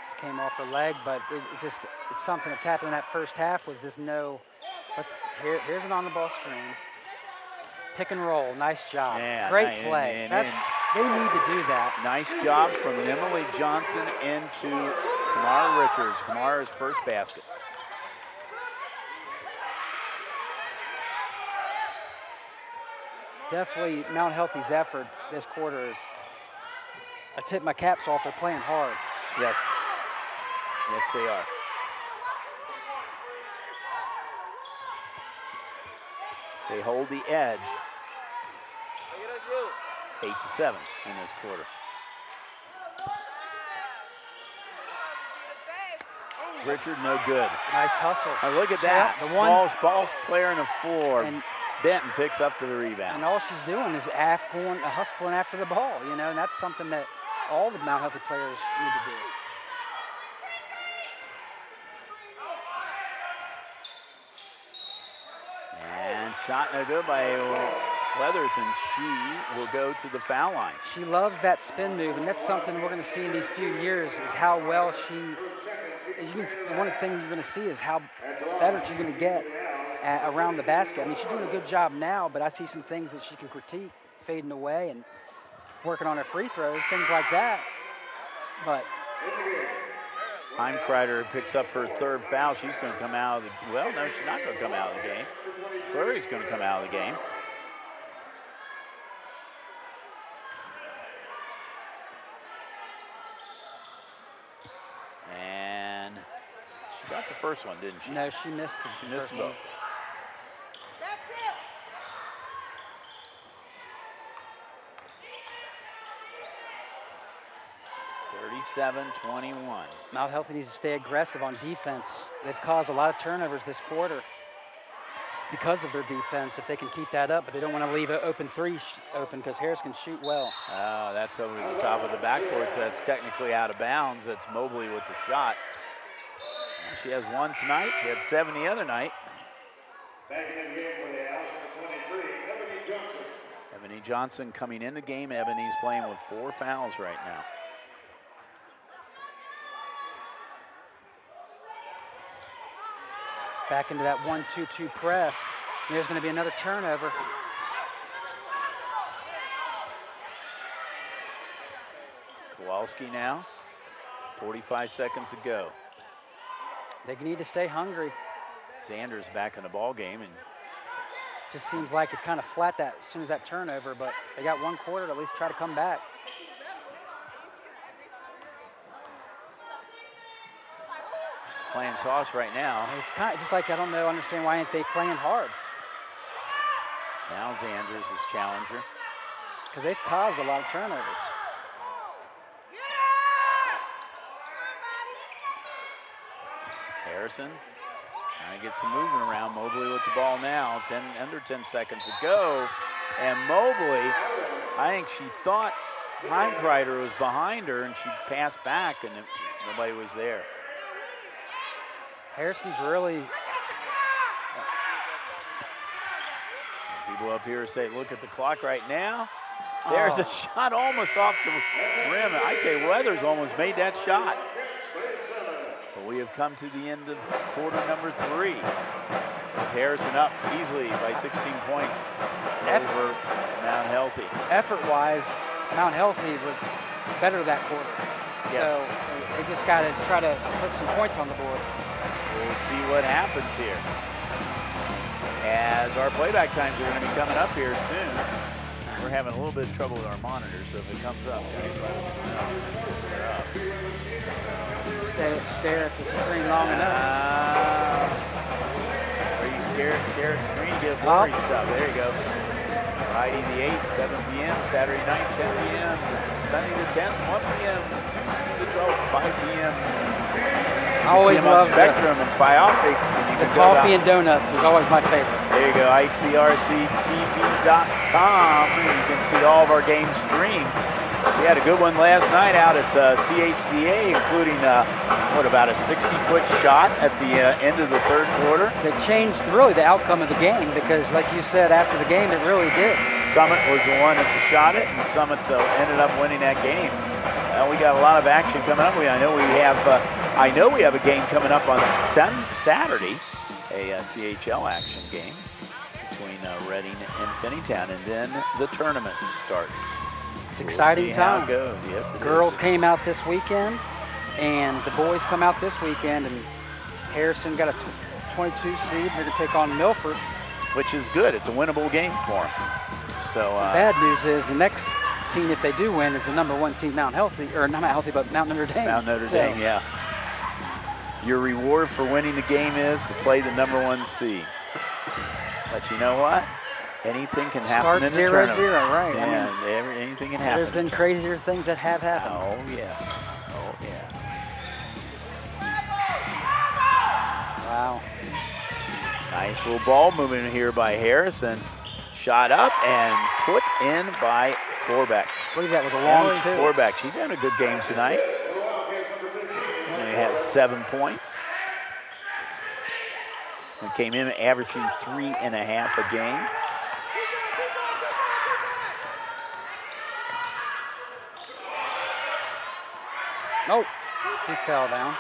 B: Just came off her leg, but it's something that's happened in that first half was this here's an on-the-ball screen. Pick and roll, nice job.
A: Yeah,
B: great play. They need to do that.
A: Nice job from Emily Johnson into Kamara Richards. Kamara's first basket.
B: Definitely Mount Healthy's effort this quarter is, I tip my caps off, they're playing hard.
A: Yes. Yes, they are. They hold the edge. 8-7 in this quarter. Richard, no good.
B: Nice hustle.
A: Now look at that. The smallest player in the floor. And Benton picks up the rebound.
B: And all she's doing is hustling after the ball, and that's something that all the Mount Healthy players need to do.
A: And shot no good by Weathers, and she will go to the foul line.
B: She loves that spin move, and that's something we're going to see in these few years is how well one of the things you're going to see is how better she's going to get around the basket. I mean, she's doing a good job now, but I see some things that she can critique, fading away and working on her free throws, things like that. But
A: Heimkreider picks up her 3rd foul. She's going to come out of the, well, no, she's not going to come out of the game. Flurry's going to come out of the game. And she got the first one, didn't she?
B: No, she missed it.
A: She missed both. 37-21.
B: Mount Healthy needs to stay aggressive on defense. They've caused a lot of turnovers this quarter because of their defense. If they can keep that up, but they don't want to leave an open 3 open because Harris can shoot well.
A: Oh, that's over the top of the backboard, so that's technically out of bounds. That's Mobley with the shot. She has 1 tonight. She had 7 the other night.
P: Back in the game for the Owls, 23, Ebony Johnson.
A: Ebony Johnson coming in the game. Ebony's playing with 4 fouls right now.
B: Back into that 1-2-2 press. There's going to be another turnover.
A: Kowalski now. 45 seconds to go.
B: They need to stay hungry.
A: Xander's back in the ball game, and
B: just seems like it's kind of flat as soon as that turnover, but they got 1 quarter to at least try to come back.
A: playing toss right now.
B: It's kind of just like, I don't know, understand why ain't they playing hard?
A: Now Zanders is challenger.
B: Because they've caused a lot of turnovers.
A: Harrison trying to get some movement around. Mobley with the ball now. Under 10 seconds to go. And Mobley, I think she thought Heimkreider was behind her, and she passed back, and nobody was there.
B: Harrison's really...
A: People up here say, look at the clock right now. There's a shot almost off the rim. I tell you, Weathers almost made that shot. But we have come to the end of quarter number 3. With Harrison up easily by 16 points over Mount Healthy.
B: Effort-wise, Mount Healthy was better that quarter.
A: Yes.
B: So they just got to try to put some points on the board.
A: We'll see what happens here. As our playback times are going to be coming up here soon. We're having a little bit of trouble with our monitor, so if it comes up, guys, let us know. They're up.
B: Stare at the screen long enough.
A: Are you scared? Stare at the screen, get blurry stuff. There you go. Friday the 8th, 7 p.m. Saturday night, 10 p.m. Sunday the 10th, 1 p.m. Tuesday the 12th, 5 p.m.
B: I always love
A: Spectrum and Optics. And
B: the coffee and donuts is always my favorite.
A: There you go, ICRC-TV.com. You can see all of our games streamed. We had a good one last night out at CHCA, including, about a 60-foot shot at the end of the third quarter.
B: That changed really the outcome of the game because, like you said, after the game, it really did.
A: Summit was the one that shot it, and Summit ended up winning that game. We got a lot of action coming up. I know we have a game coming up on Saturday, a CHL action game between Reading and Finneytown, and then the tournament starts.
B: It's exciting time.
A: How it goes. Yes, it
B: Girls
A: is.
B: came out this weekend, and the boys come out this weekend, and Harrison got a 22 seed. They're going to take on Milford.
A: Which is good. It's a winnable game for them. So
B: bad news is the next team, if they do win, is the #1 seed Mount Healthy, or not Mount Healthy, but Mount Notre Dame.
A: Mount Notre Dame, yeah. Your reward for winning the game is to play the #1 seed. But you know what? Anything can happen in the tournament.
B: Start 0-0, right?
A: Yeah, anything can happen.
B: There's been crazier things that have happened.
A: Oh, yes. Oh, yes.
B: Wow.
A: Nice little ball movement here by Harrison. Shot up and put in by Forbeck.
B: I believe that was a long two.
A: Forbeck. She's having a good game tonight. Only had 7 points. And came in averaging 3.5 a game.
B: Nope, she fell down.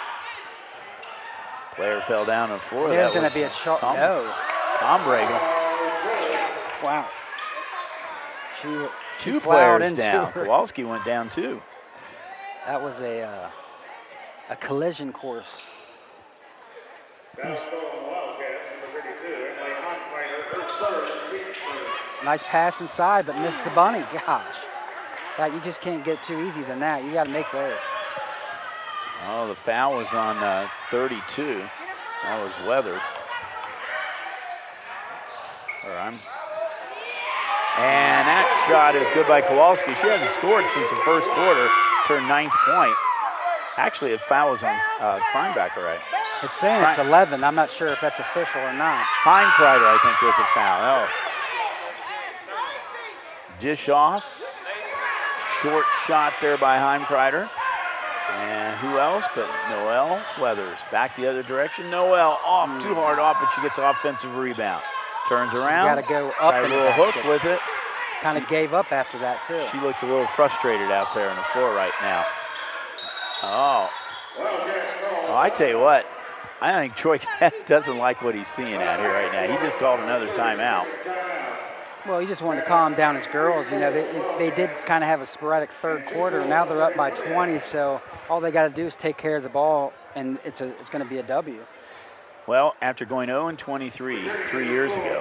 A: Player fell down on the floor.
B: There's going to be a shot. No.
A: Tom Pregame.
B: Wow.
A: Two players down. Kowalski went down too.
B: That was a collision course. Nice pass inside, but missed the bunny. Gosh. That you just can't get too easy than that. You got to make those.
A: Oh, the foul was on 32. That was Weathers. And that shot is good by Kowalski. She hasn't scored since the first quarter. It's her 9th point. Actually, the foul was on Kleinbacker, right?
B: It's saying it's 11. I'm not sure if that's official or not.
A: Heimkreider, I think, with the foul. Oh. Dish off. Short shot there by Heimkreider. And who else but Noelle Weathers. Back the other direction. Noelle off, too hard off, but she gets offensive rebound. Turns around.
B: Got to go up
A: a
B: and
A: little hook with it.
B: Kind of gave up after that, too.
A: She looks a little frustrated out there on the floor right now. Oh. I tell you what, I think Troy doesn't like what he's seeing out here right now. He just called another timeout.
B: Well, he just wanted to calm down his girls. You know, they did kind of have a sporadic third quarter. Now they're up by 20, so all they got to do is take care of the ball, and it's going to be a W.
A: Well, after going 0-23 3 years ago.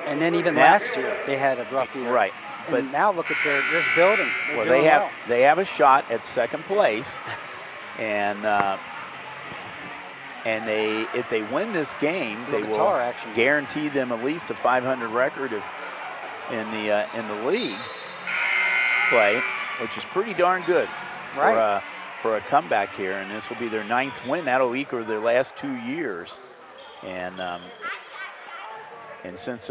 B: And then even last year, they had a rough year.
A: Right.
B: But now look at their building.
A: They have a shot at second place, and And if they win this game, they will guarantee them at least a 500 record in the league play, which is pretty darn good for a comeback here. And this will be their 9th win. That'll equal their last 2 years. And since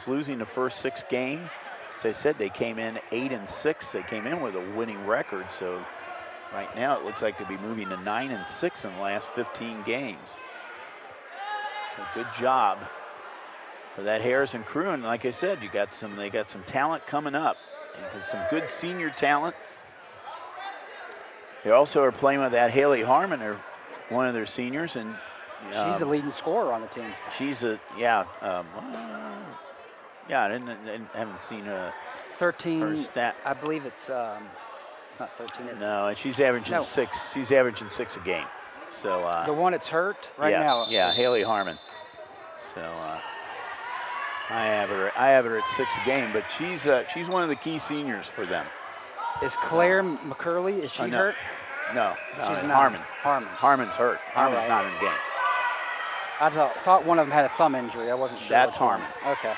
A: losing the first 6 games, as I said, they came in 8-6. They came in with a winning record. So right now it looks like they'll be moving to 9-6 in the last 15 games. So good job for that Harrison crew. And like I said, they got some talent coming up, and some good senior talent. They also are playing with that Haley Harmon, one of their seniors, and
B: she's the leading scorer on the team.
A: She's I haven't seen
B: 13.
A: Her stat.
B: I believe it's not 13.
A: No, and she's averaging 6. She's averaging 6 a game. So
B: the one that's hurt now.
A: Yeah, Haley Harmon. So I have her at 6 a game, but she's one of the key seniors for them.
B: Is Claire McCurley? Is she hurt?
A: No,
B: she's not.
A: Harmon.
B: Harmon's
A: hurt. Harmon's not in the game.
B: I thought one of them had a thumb injury. I wasn't sure.
A: That's Harmon.
B: Okay.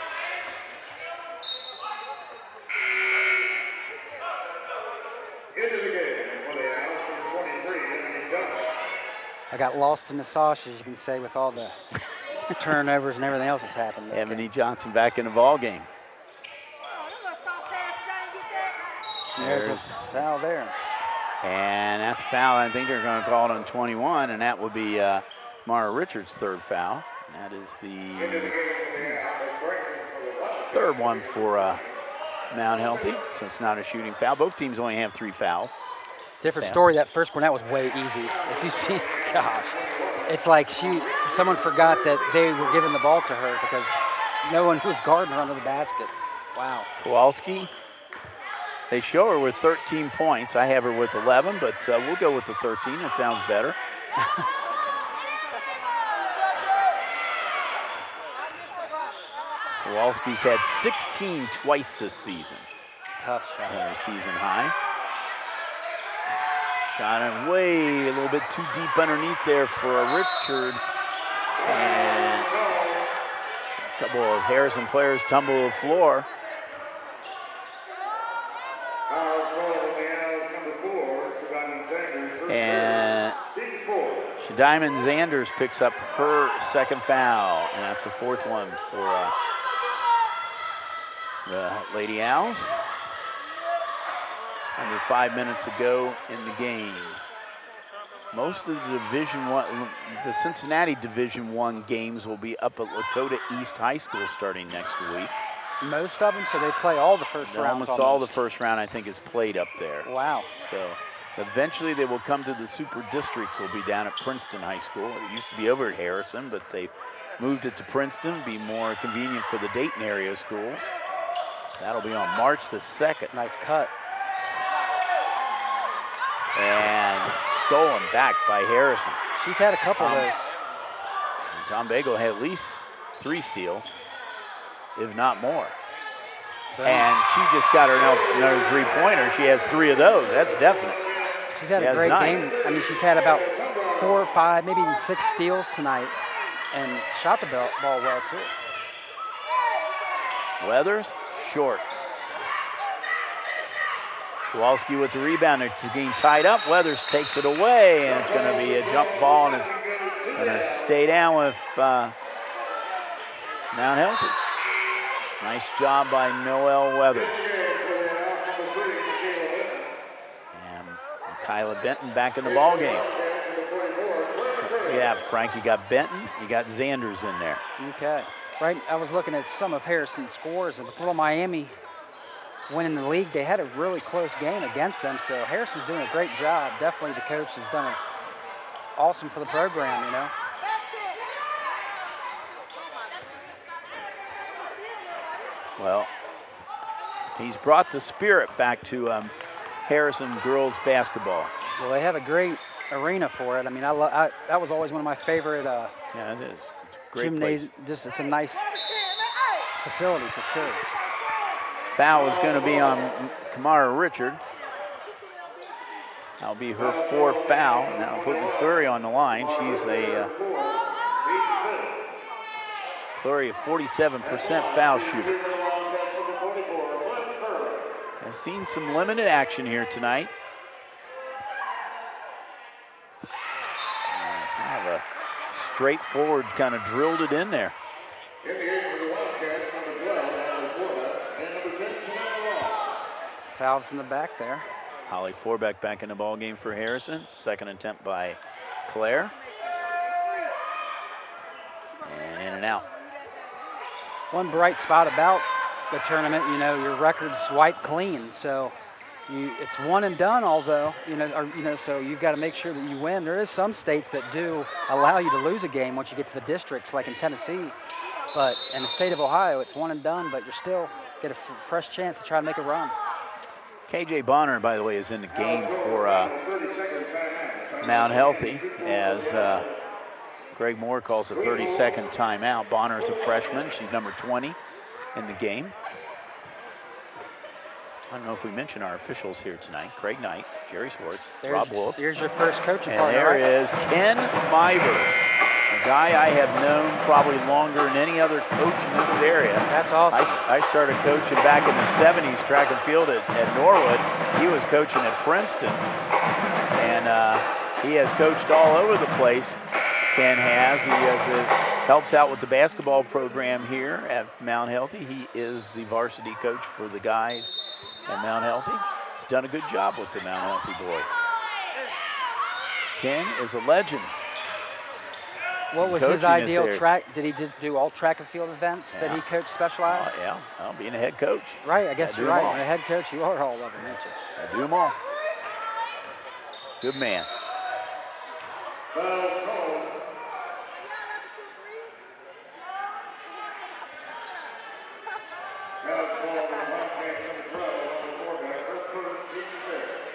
P: Into the game for the Owls from 23, Ebony Johnson.
B: I got lost in the sauce, as you can say, with all the turnovers and everything else that's happened.
A: Ebony Johnson back in the ball game.
B: There's a foul there.
A: And that's foul. I think they're going to call it on 21, and that would be Mara Richards' 3rd foul. And that is the 3rd one for Mount Healthy, so it's not a shooting foul. Both teams only have 3 fouls.
B: Different story. That first one, that was way easy. If you see, gosh, it's like someone forgot that they were giving the ball to her because no one was guarding her under the basket. Wow.
A: Kowalski. They show her with 13 points. I have her with 11, but we'll go with the 13. That sounds better. Kowalski's had 16 twice this season.
B: Tough shot.
A: Her season high. Shot it way a little bit too deep underneath there for a Richard. And a couple of Harrison players tumble to the floor. And Shadiman Zanders picks up her 2nd foul, and that's the 4th one for the Lady Owls. Under 5 minutes to go in the game. Most of the Cincinnati Division I games will be up at Lakota East High School starting next week.
B: Most of them, so they play all the first rounds.
A: Almost all the first round, I think, is played up there.
B: Wow.
A: So eventually they will come to the Super Districts. Will be down at Princeton High School. It used to be over at Harrison, but they moved it to Princeton, be more convenient for the Dayton area schools. That'll be on March the 2nd.
B: Nice cut.
A: And stolen back by Harrison.
B: She's had a couple of those.
A: Tom Bagel had at least 3 steals, if not more. And she just got her another 3-pointer. She has 3 of those. That's definite.
B: She's had a great game. I mean, she's had about 4 or 5, maybe even 6 steals tonight, and shot the ball well too.
A: Weathers, short. Kowalski with the rebound. They're getting tied up. Weathers takes it away, and it's going to be a jump ball, and it's going to stay down with Mount Healthy. Nice job by Noelle Weathers. And Kyla Benton back in the ball game. Yeah, Frank, you got Benton, you got Zanders in there.
B: Okay. Right, I was looking at some of Harrison's scores, and before Miami went in the league, they had a really close game against them, so Harrison's doing a great job. Definitely the coach has done awesome for the program, you know.
A: Well, he's brought the spirit back to Harrison girls basketball.
B: Well, they have a great arena for it. I mean, that was always one of my favorite
A: yeah, it is. Great
B: gymnasium. Just it's a nice facility for sure.
A: Foul is going to be on Kamara Richard. That'll be her 4th foul. Now putting Fleury on the line. She's a Fleury, a 47% foul shooter. Has seen some limited action here tonight. Kind of a straightforward, kind of drilled it in there.
P: In the game for the Wildcats, number 12, Holly Forbeck, and number 10, Samantha Ross.
B: Fouled from the back there.
A: Holly Forbeck back in the ball game for Harrison. Second attempt by Claire. And in and out.
B: One bright spot about the tournament, you know, your record's wiped clean. So it's one and done, although, so you've got to make sure that you win. There is some states that do allow you to lose a game once you get to the districts, like in Tennessee. But in the state of Ohio, it's one and done, but you're still get a fresh chance to try to make a run.
A: KJ Bonner, by the way, is in the game for Mount Healthy as Greg Moore calls a 30-second timeout. Bonner is a freshman. She's number 20 in the game. I don't know if we mentioned our officials here tonight. Craig Knight, Jerry Schwartz, Rob Wolf.
B: Here's your first coaching
A: and
B: partner,
A: there
B: right?
A: is Ken Miver, a guy I have known probably longer than any other coach in this area.
B: That's awesome.
A: I started coaching back in the 70s, track and field at Norwood. He was coaching at Princeton, and he has coached all over the place. Ken has. He helps out with the basketball program here at Mount Healthy. He is the varsity coach for the guys at Mount Healthy. He's done a good job with the Mount Healthy boys. Ken is a legend.
B: What was his ideal track? Did he do all track and field events that he coached specialized?
A: Yeah, well, being a head coach.
B: Right, I guess you're right. When a head coach, you are all of them, aren't you?
A: I do them all. Good man.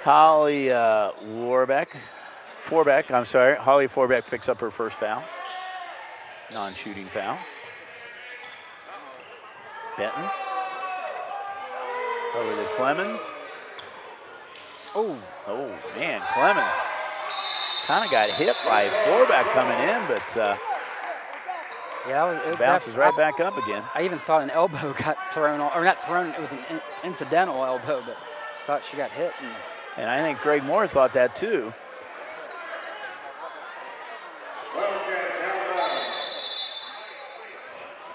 A: Holly Holly Forbeck picks up her first foul. Non-shooting foul. Benton. Over to Clemens. Oh, man, Clemens kind of got hit by Forbeck coming in, but
B: yeah,
A: it bounces right back up again.
B: I even thought an elbow got thrown, or not thrown, it was an incidental elbow, but thought she got hit.
A: And I think Greg Moore thought that too.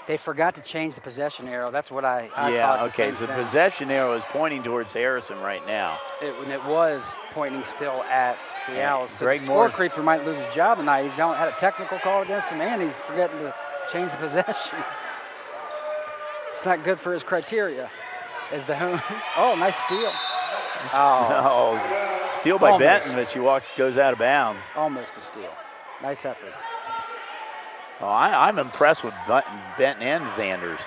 B: They forgot to change the possession arrow. That's what I
A: yeah,
B: thought.
A: Okay, so the possession arrow is pointing towards Harrison right now.
B: It was pointing still at the Owls. So
A: Greg
B: the
A: Moore
B: score creeper might lose his job tonight. He's had a technical call against him, and he's forgetting to change the possession. It's not good for his criteria. As the home. Oh, nice steal.
A: Steal by Benton, but she goes out of bounds.
B: Almost a steal. Nice effort.
A: Oh, I'm impressed with Benton and Zanders.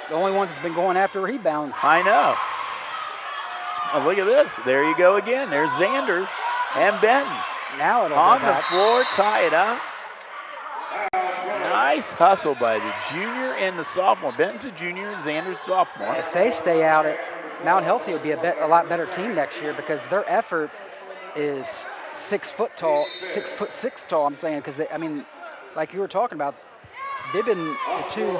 B: The only ones that's been going after rebounds.
A: I know. Look at this. There you go again. There's Zanders and Benton.
B: Now it'll
A: on the floor, tie it up. Nice hustle by the junior and the sophomore. Benton's a junior and Zanders a sophomore.
B: If they stay out at Mount Healthy, will be a lot better team next year because their effort is 6 foot tall, 6'6" tall. I'm saying because like you were talking about, they've been the two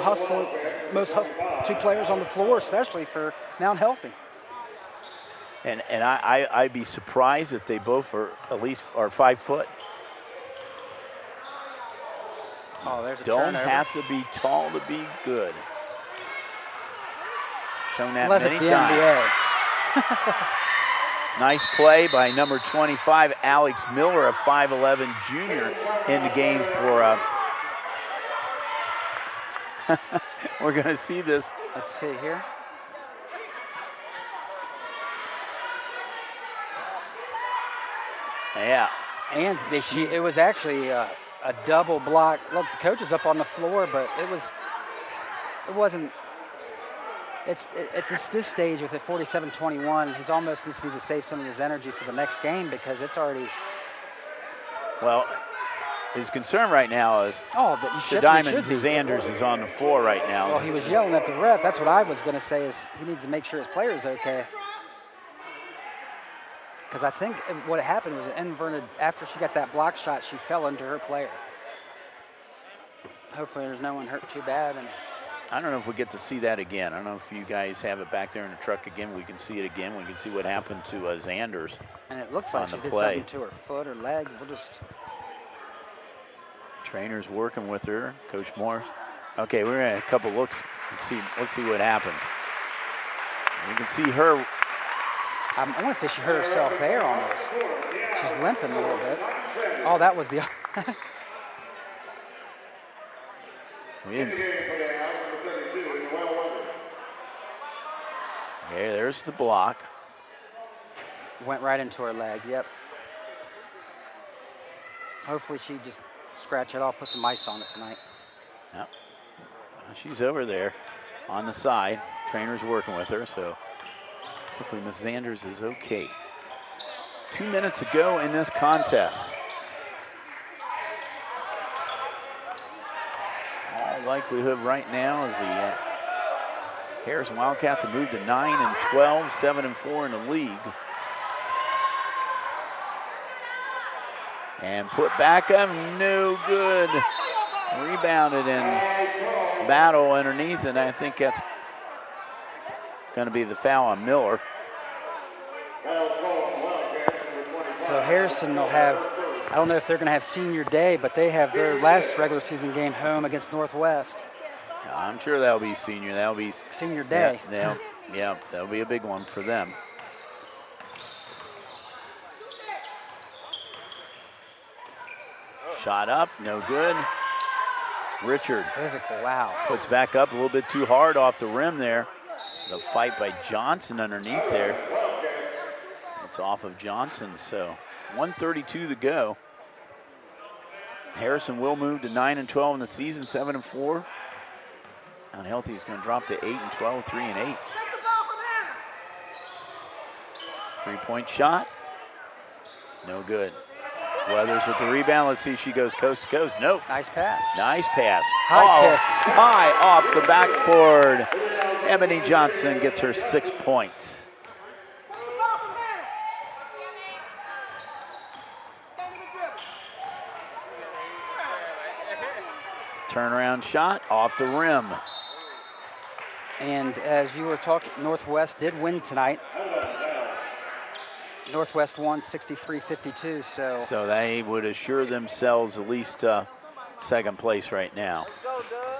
B: players on the floor, especially for Mount Healthy.
A: And I'd be surprised if they both at least are 5 foot.
B: Oh, there's a
A: Don't
B: turnover.
A: have to be tall to be good. Shown that
B: Unless
A: many
B: it's the
A: times.
B: NBA.
A: Nice play by number 25, Alex Miller, a 5'11" junior in the game for we're going to see this.
B: Let's see here.
A: Yeah.
B: And it was actually a double block. Look, the coach is up on the floor, but it wasn't. At this stage with it 47-21, he's almost needs to save some of his energy for the next game because it's already.
A: Well, his concern right now is the Diamond Zanders is on the floor right now.
B: Well, he was yelling at the ref. That's what I was going to say is he needs to make sure his player is okay. Because I think what happened was it inverted. After she got that block shot, she fell into her player. Hopefully there's no one hurt too bad. And
A: I don't know if we get to see that again. I don't know if you guys have it back there in the truck again. We can see it again. We can see what happened to Zanders.
B: And it looks like she did something to her foot or leg. We'll just.
A: Trainer's working with her, Coach Moore. Okay, we're gonna have a couple looks. Let's see what happens. You can see her.
B: I want to say she hurt herself there almost. She's limping a little bit. Oh, that was the.
A: Okay, there's the block.
B: Went right into her leg, yep. Hopefully she just scratch it off, put some ice on it tonight.
A: Yep. She's over there on the side. Trainer's working with her, so hopefully Miss Zanders is okay. 2 minutes to go in this contest. All likelihood right now is the Harrison Wildcats have moved to 9-12, 7-4 in the league. And put back up, no good. Rebounded and battle underneath, and I think that's going to be the foul on Miller.
B: So Harrison will have, I don't know if they're going to have senior day, but they have their last regular season game home against Northwest.
A: I'm sure that'll be senior. That'll be
B: senior day.
A: Yeah, that'll be a big one for them. Shot up, no good. Richard.
B: Physical, wow.
A: Puts back up a little bit too hard off the rim there. The fight by Johnson underneath there. It's off of Johnson, so 1:32 to go. Harrison will move to 9-12 in the season, 7-4. Unhealthy is going to drop to 8-12, 3-8. 3-point shot, no good. Weathers with the rebound. Let's see if she goes coast to coast. Nope.
B: Nice pass.
A: Nice pass.
B: High kiss.
A: High off the backboard. Ebony Johnson gets her 6 points. Turnaround shot off the rim.
B: And as you were talking, Northwest did win tonight. Northwest won 63-52,
A: so they would assure themselves at least second place right now.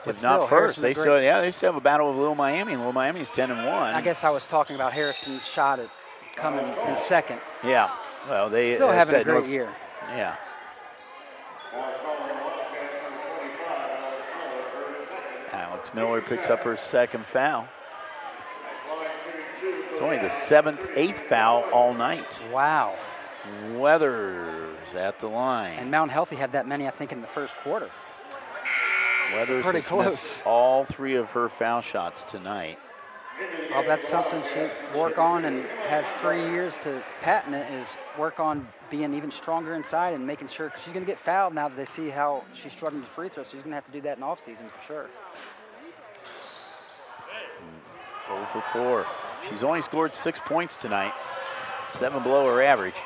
A: If not first, they still have a battle with Little Miami, and Little Miami's 10-1.
B: I guess I was talking about Harrison's shot at coming in second.
A: Yeah, well, they
B: still having a great year.
A: Yeah. Alex Miller picks up her second foul. It's only the eighth foul all night.
B: Wow.
A: Weathers at the line.
B: And Mount Healthy had that many, I think, in the first quarter.
A: Weathers
B: pretty
A: has
B: close.
A: missed all 3 of her foul shots tonight.
B: Well, that's something she work on and has 3 years to patent it, is work on being even stronger inside and making sure, because she's going to get fouled now that they see how she's struggling with free throws, so she's going to have to do that in off season for sure.
A: 0 for 4. She's only scored 6 points tonight, 7 below her average.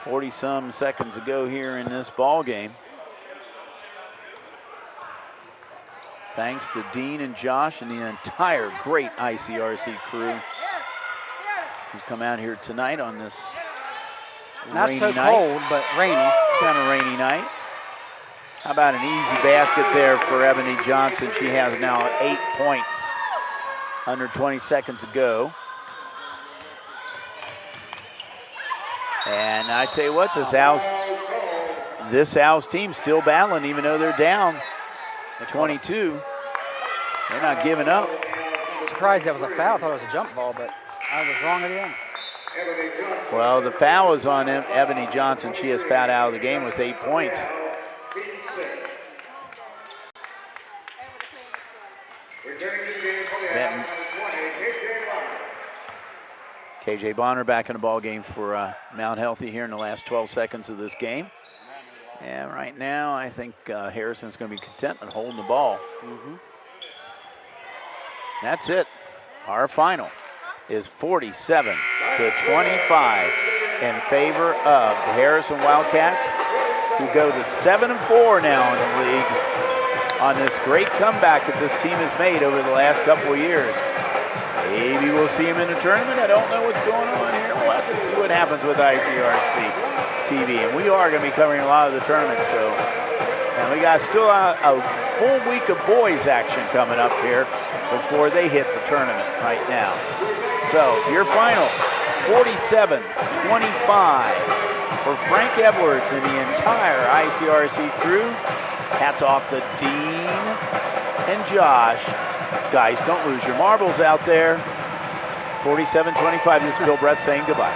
A: 40-some seconds to go here in this ball game. Thanks to Dean and Josh and the entire great ICRC crew who's come out here tonight on this
B: not
A: rainy
B: so
A: night.
B: Cold, but rainy.
A: Kind of rainy night. How about an easy basket there for Ebony Johnson? She has now 8 points. Under 20 seconds to go. And I tell you what, this Owls team still battling, even though they're down 22. They're not giving up.
B: Surprised that was a foul. I thought it was a jump ball, but I was wrong at the end.
A: Well, the foul is on Ebony Johnson. She has fouled out of the game with 8 points. KJ Bonner back in the ball game for Mount Healthy here in the last 12 seconds of this game. And right now, I think Harrison's going to be content with holding the ball. That's it. Our final is 47-25. in favor of the Harrison Wildcats, who go to 7-4 now in the league on this great comeback that this team has made over the last couple of years. Maybe we'll see them in the tournament. I don't know what's going on here. We'll have to see what happens with ICRC-TV. And we are going to be covering a lot of the tournaments. And we got still a full week of boys action coming up here before they hit the tournament right now. So your final, 47-25 for Frank Edwards and the entire ICRC crew. Hats off to Dean and Josh. Guys, don't lose your marbles out there. 47-25, this is Bill Brett saying goodbye.